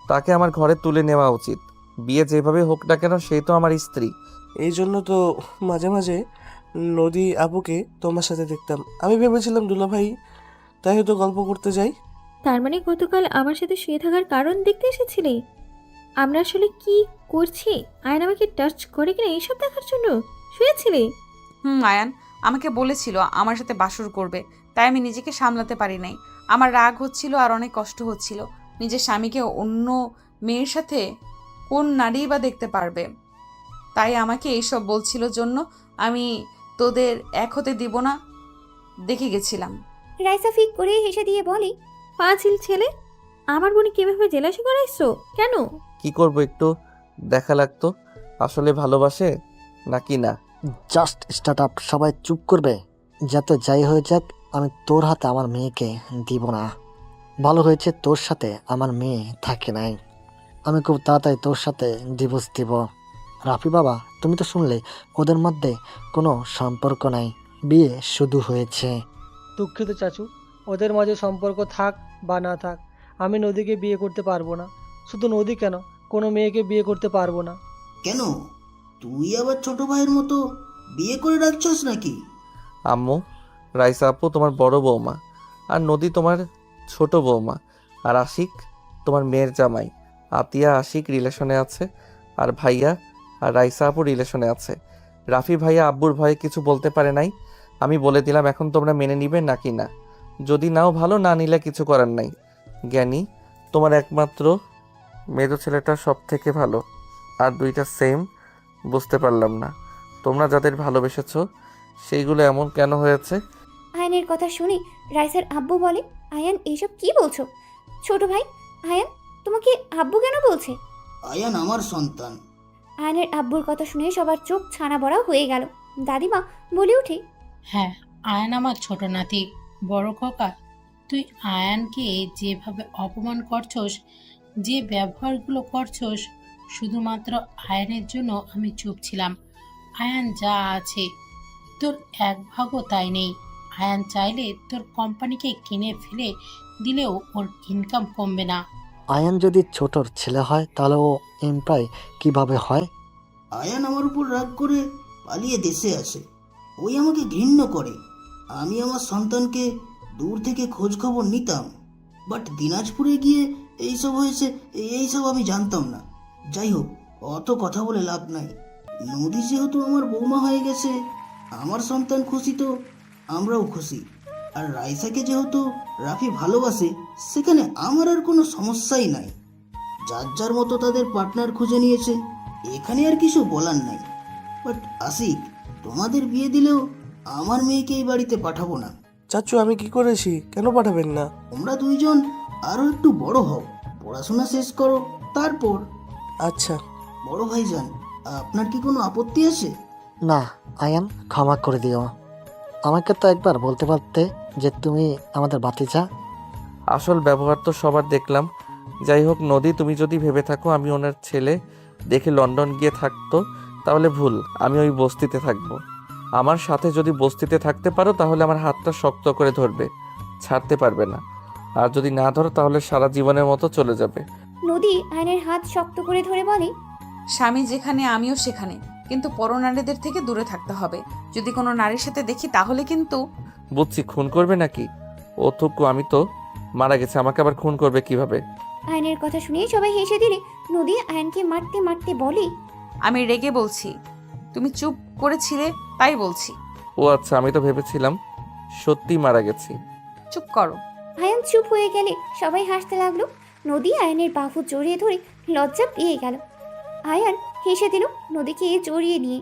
তাকে আমার ঘরে তুলে নেওয়া উচিত। বিয়ে যেভাবে হোক না কেন সেই তো আমার স্ত্রী। এই জন্য তো মাঝে মাঝে নদী আপুকে তোমার সাথে দেখতাম। আমি ভেবেছিলাম দুলাভাই, তাই হয়তো গল্প করতে যাই। তার মানে গতকাল আমার সাথে শুয়ে থাকার কারণ দেখতে এসেছিলে? আমরা আসলে কি করছি, আয়ন আমাকে টাচ করে কিনা এইসব দেখার জন্য শুয়েছিলে? আয়ান আমাকে বলেছিল আমার সাথে বাসর করবে, তাই আমি নিজেকে সামলাতে পারি নাই। আমার রাগ হচ্ছিল আর অনেক কষ্ট হচ্ছিল। নিজের স্বামীকে অন্য মেয়ের সাথে কোন নারী বা দেখতে পারবে, তাই আমাকে এইসব বলছিল জন্য আমি তোদের এক হতে দিব না দেখে গেছিলাম। রাইসা ফিক করে হেসে দিয়ে বলে, পাঁচিল ছেলে, আমার বোনে কিভাবে জেলাসি করাইছো কেন? কি করব, একটু দেখা লাগতো আসলে ভালোবাসে নাকি না। Just start up. সবাই চুপ করবে। যত যাই হয়ে যাক, আমি তোর হাতে আমার মেয়েকে দিব না। ভালো হয়েছে তোর সাথে আমার মেয়ে থাকে নাই। আমি খুব তাড়াতাড়ি তোর সাথে ডিভোর্স দিব। রাফি বাবা, তুমি তো শুনলে ওদের মধ্যে কোনো সম্পর্ক নাই, বিয়ে শুধু হয়েছে। দুঃখিত চাচু, ওদের মাঝে সম্পর্ক থাক বা না থাক, আমি নদীকে বিয়ে করতে পারবো না। শুধু নদী কেন, কোনো মেয়েকে বিয়ে করতে পারবো না। কেন, তুই আবার ছোট ভাইয়ের মতো বিয়ে করে রাখছস নাকি? আম্মু, রাইসা আপু তোমার বড় বৌমা, আর নদী তোমার ছোট বৌমা, আর আশিক তোমার মেয়ের জামাই। আতিয়া আশিক রিলেশনে আছে, আর ভাইয়া আর রাইসা আপু রিলেশনে আছে। রাফি ভাইয়া আব্বুর ভয়ে কিছু বলতে পারে নাই। আমি বলে দিলাম, এখন তোমরা মেনে নিবে নাকি না। যদি নাও ভালো, না নিলে কিছু করার নাই। জ্ঞানী, তোমার একমাত্র মেজো ছেলেটা সব থেকে ভালো, আর দুইটা সেম। বুঝতে পারলাম না তোমরা যাদের ভালোবেসেছো সেইগুলো এমন কেন হয়েছে। আয়নের কথা শুনে রাইসার আব্বু বলে, আয়ান এইসব কি বলছো? ছোট ভাই, আয়ান তোমাকে আব্বু কেন বলছে? আয়ান আমার সন্তান। আয়নের আব্বুর কথা শুনে সবার চোখ ছানা বড়া হয়ে গেল। দাদিমা বলে ওঠে, হ্যাঁ, আয়ান আমার ছোট নাতি। বড় খোকা, তুই আয়ানকে যেভাবে অপমান করছস, যে ব্যবহারগুলো করছস, শুধুমাত্র আয়ানের জন্য আমি চুপ ছিলাম। আয়ান যা আছে তোর এক ভাগও তাই নেই। আয়ান চাইলে তোর কোম্পানিকে কিনে ফেলে দিলেও ওর ইনকাম কমবে না। আয়ান যদি ছোটর ছেলে হয় তাহলে ও এমপ্লয় কিভাবে হয়? আয়ান আমার উপর রাগ করে পালিয়ে দেশে আসে। ওই আমাকে ঘৃণ্য করে। আমি আমার সন্তানকে দূর থেকে খোঁজ খবর নিতাম, বাট দিনাজপুরে গিয়ে এইসব হয়েছে, এইসব আমি জানতাম না। যাই হোক, অত কথা বলে লাভ নাই। নদী যেহেতু আমার বৌমা হয়ে গেছে, আমার সন্তান খুশি তো আমরাও খুশি। আর রাইসাকে যেহেতু রাফি ভালোবাসে, সেখানে আমার আর কোনো সমস্যাই নাই। যার যার মতো তাদের পার্টনার খুঁজে নিয়েছে, এখানে আর কিছু বলার নাই। বাট আশিক, তোমাদের বিয়ে দিলেও আমার মেয়েকে এই বাড়িতে পাঠাবো না। চাচু, আমি কি করেছি? কেন পাঠাবেন না? তোমরা দুইজন আরো একটু বড় হও, পড়াশোনা শেষ করো, তারপর। আচ্ছা বড় ভাইজান, আপনার কি কোনো আপত্তি আছে? না আয়ান, ক্ষমা করে দিও। আমাকে তো একবার বলতে পারতে যে তুমি আমাদের ভাতিজা। আসল ব্যবহার তো সবার দেখলাম। যাই হোক নদী, তুমি যদি ভেবে থাকো আমি ওনার ছেলে দেখে লন্ডন গিয়ে থাকতো, তাহলে ভুল। আমি ওই বস্তিতে থাকবো। আমার সাথে যদি বস্তিতে থাকতে পারো তাহলে আমার হাতটা শক্ত করে ধরবে, ছাড়তে পারবে না। আর যদি না ধরো তাহলে সারা জীবনের মতো চলে যাবে। নদী আয়নের হাত শক্ত করে ধরে বলে, স্বামী যেখানে আমিও সেখানে, কিন্তু পরনারীদের থেকে দূরে থাকতে হবে। যদি কোনো নারীর সাথে দেখি তাহলে কিন্তু। বুঝছি, খুন করবে নাকি? ও থুকু, আমি তো মারা গেছে, আমাকে আবার খুন করবে কিভাবে? আয়নের কথা শুনে সবাই হেসে দিলে নদী আয়নকে মারতে মারতে বলে, আমি রেগে বলছি, তুমি চুপ করেছিলে তাই বলছি। ও আচ্ছা, আমি তো ভেবেছিলাম সত্যি মারা গেছি। চুপ করো। আয়ন চুপ হয়ে গেলে সবাই হাসতে লাগলো। নদী আয়নের বাহু জড়িয়ে ধরে লজ্জা পেয়ে গেল। আয়ান হেসে দিল নদীকে জড়িয়ে নিয়ে।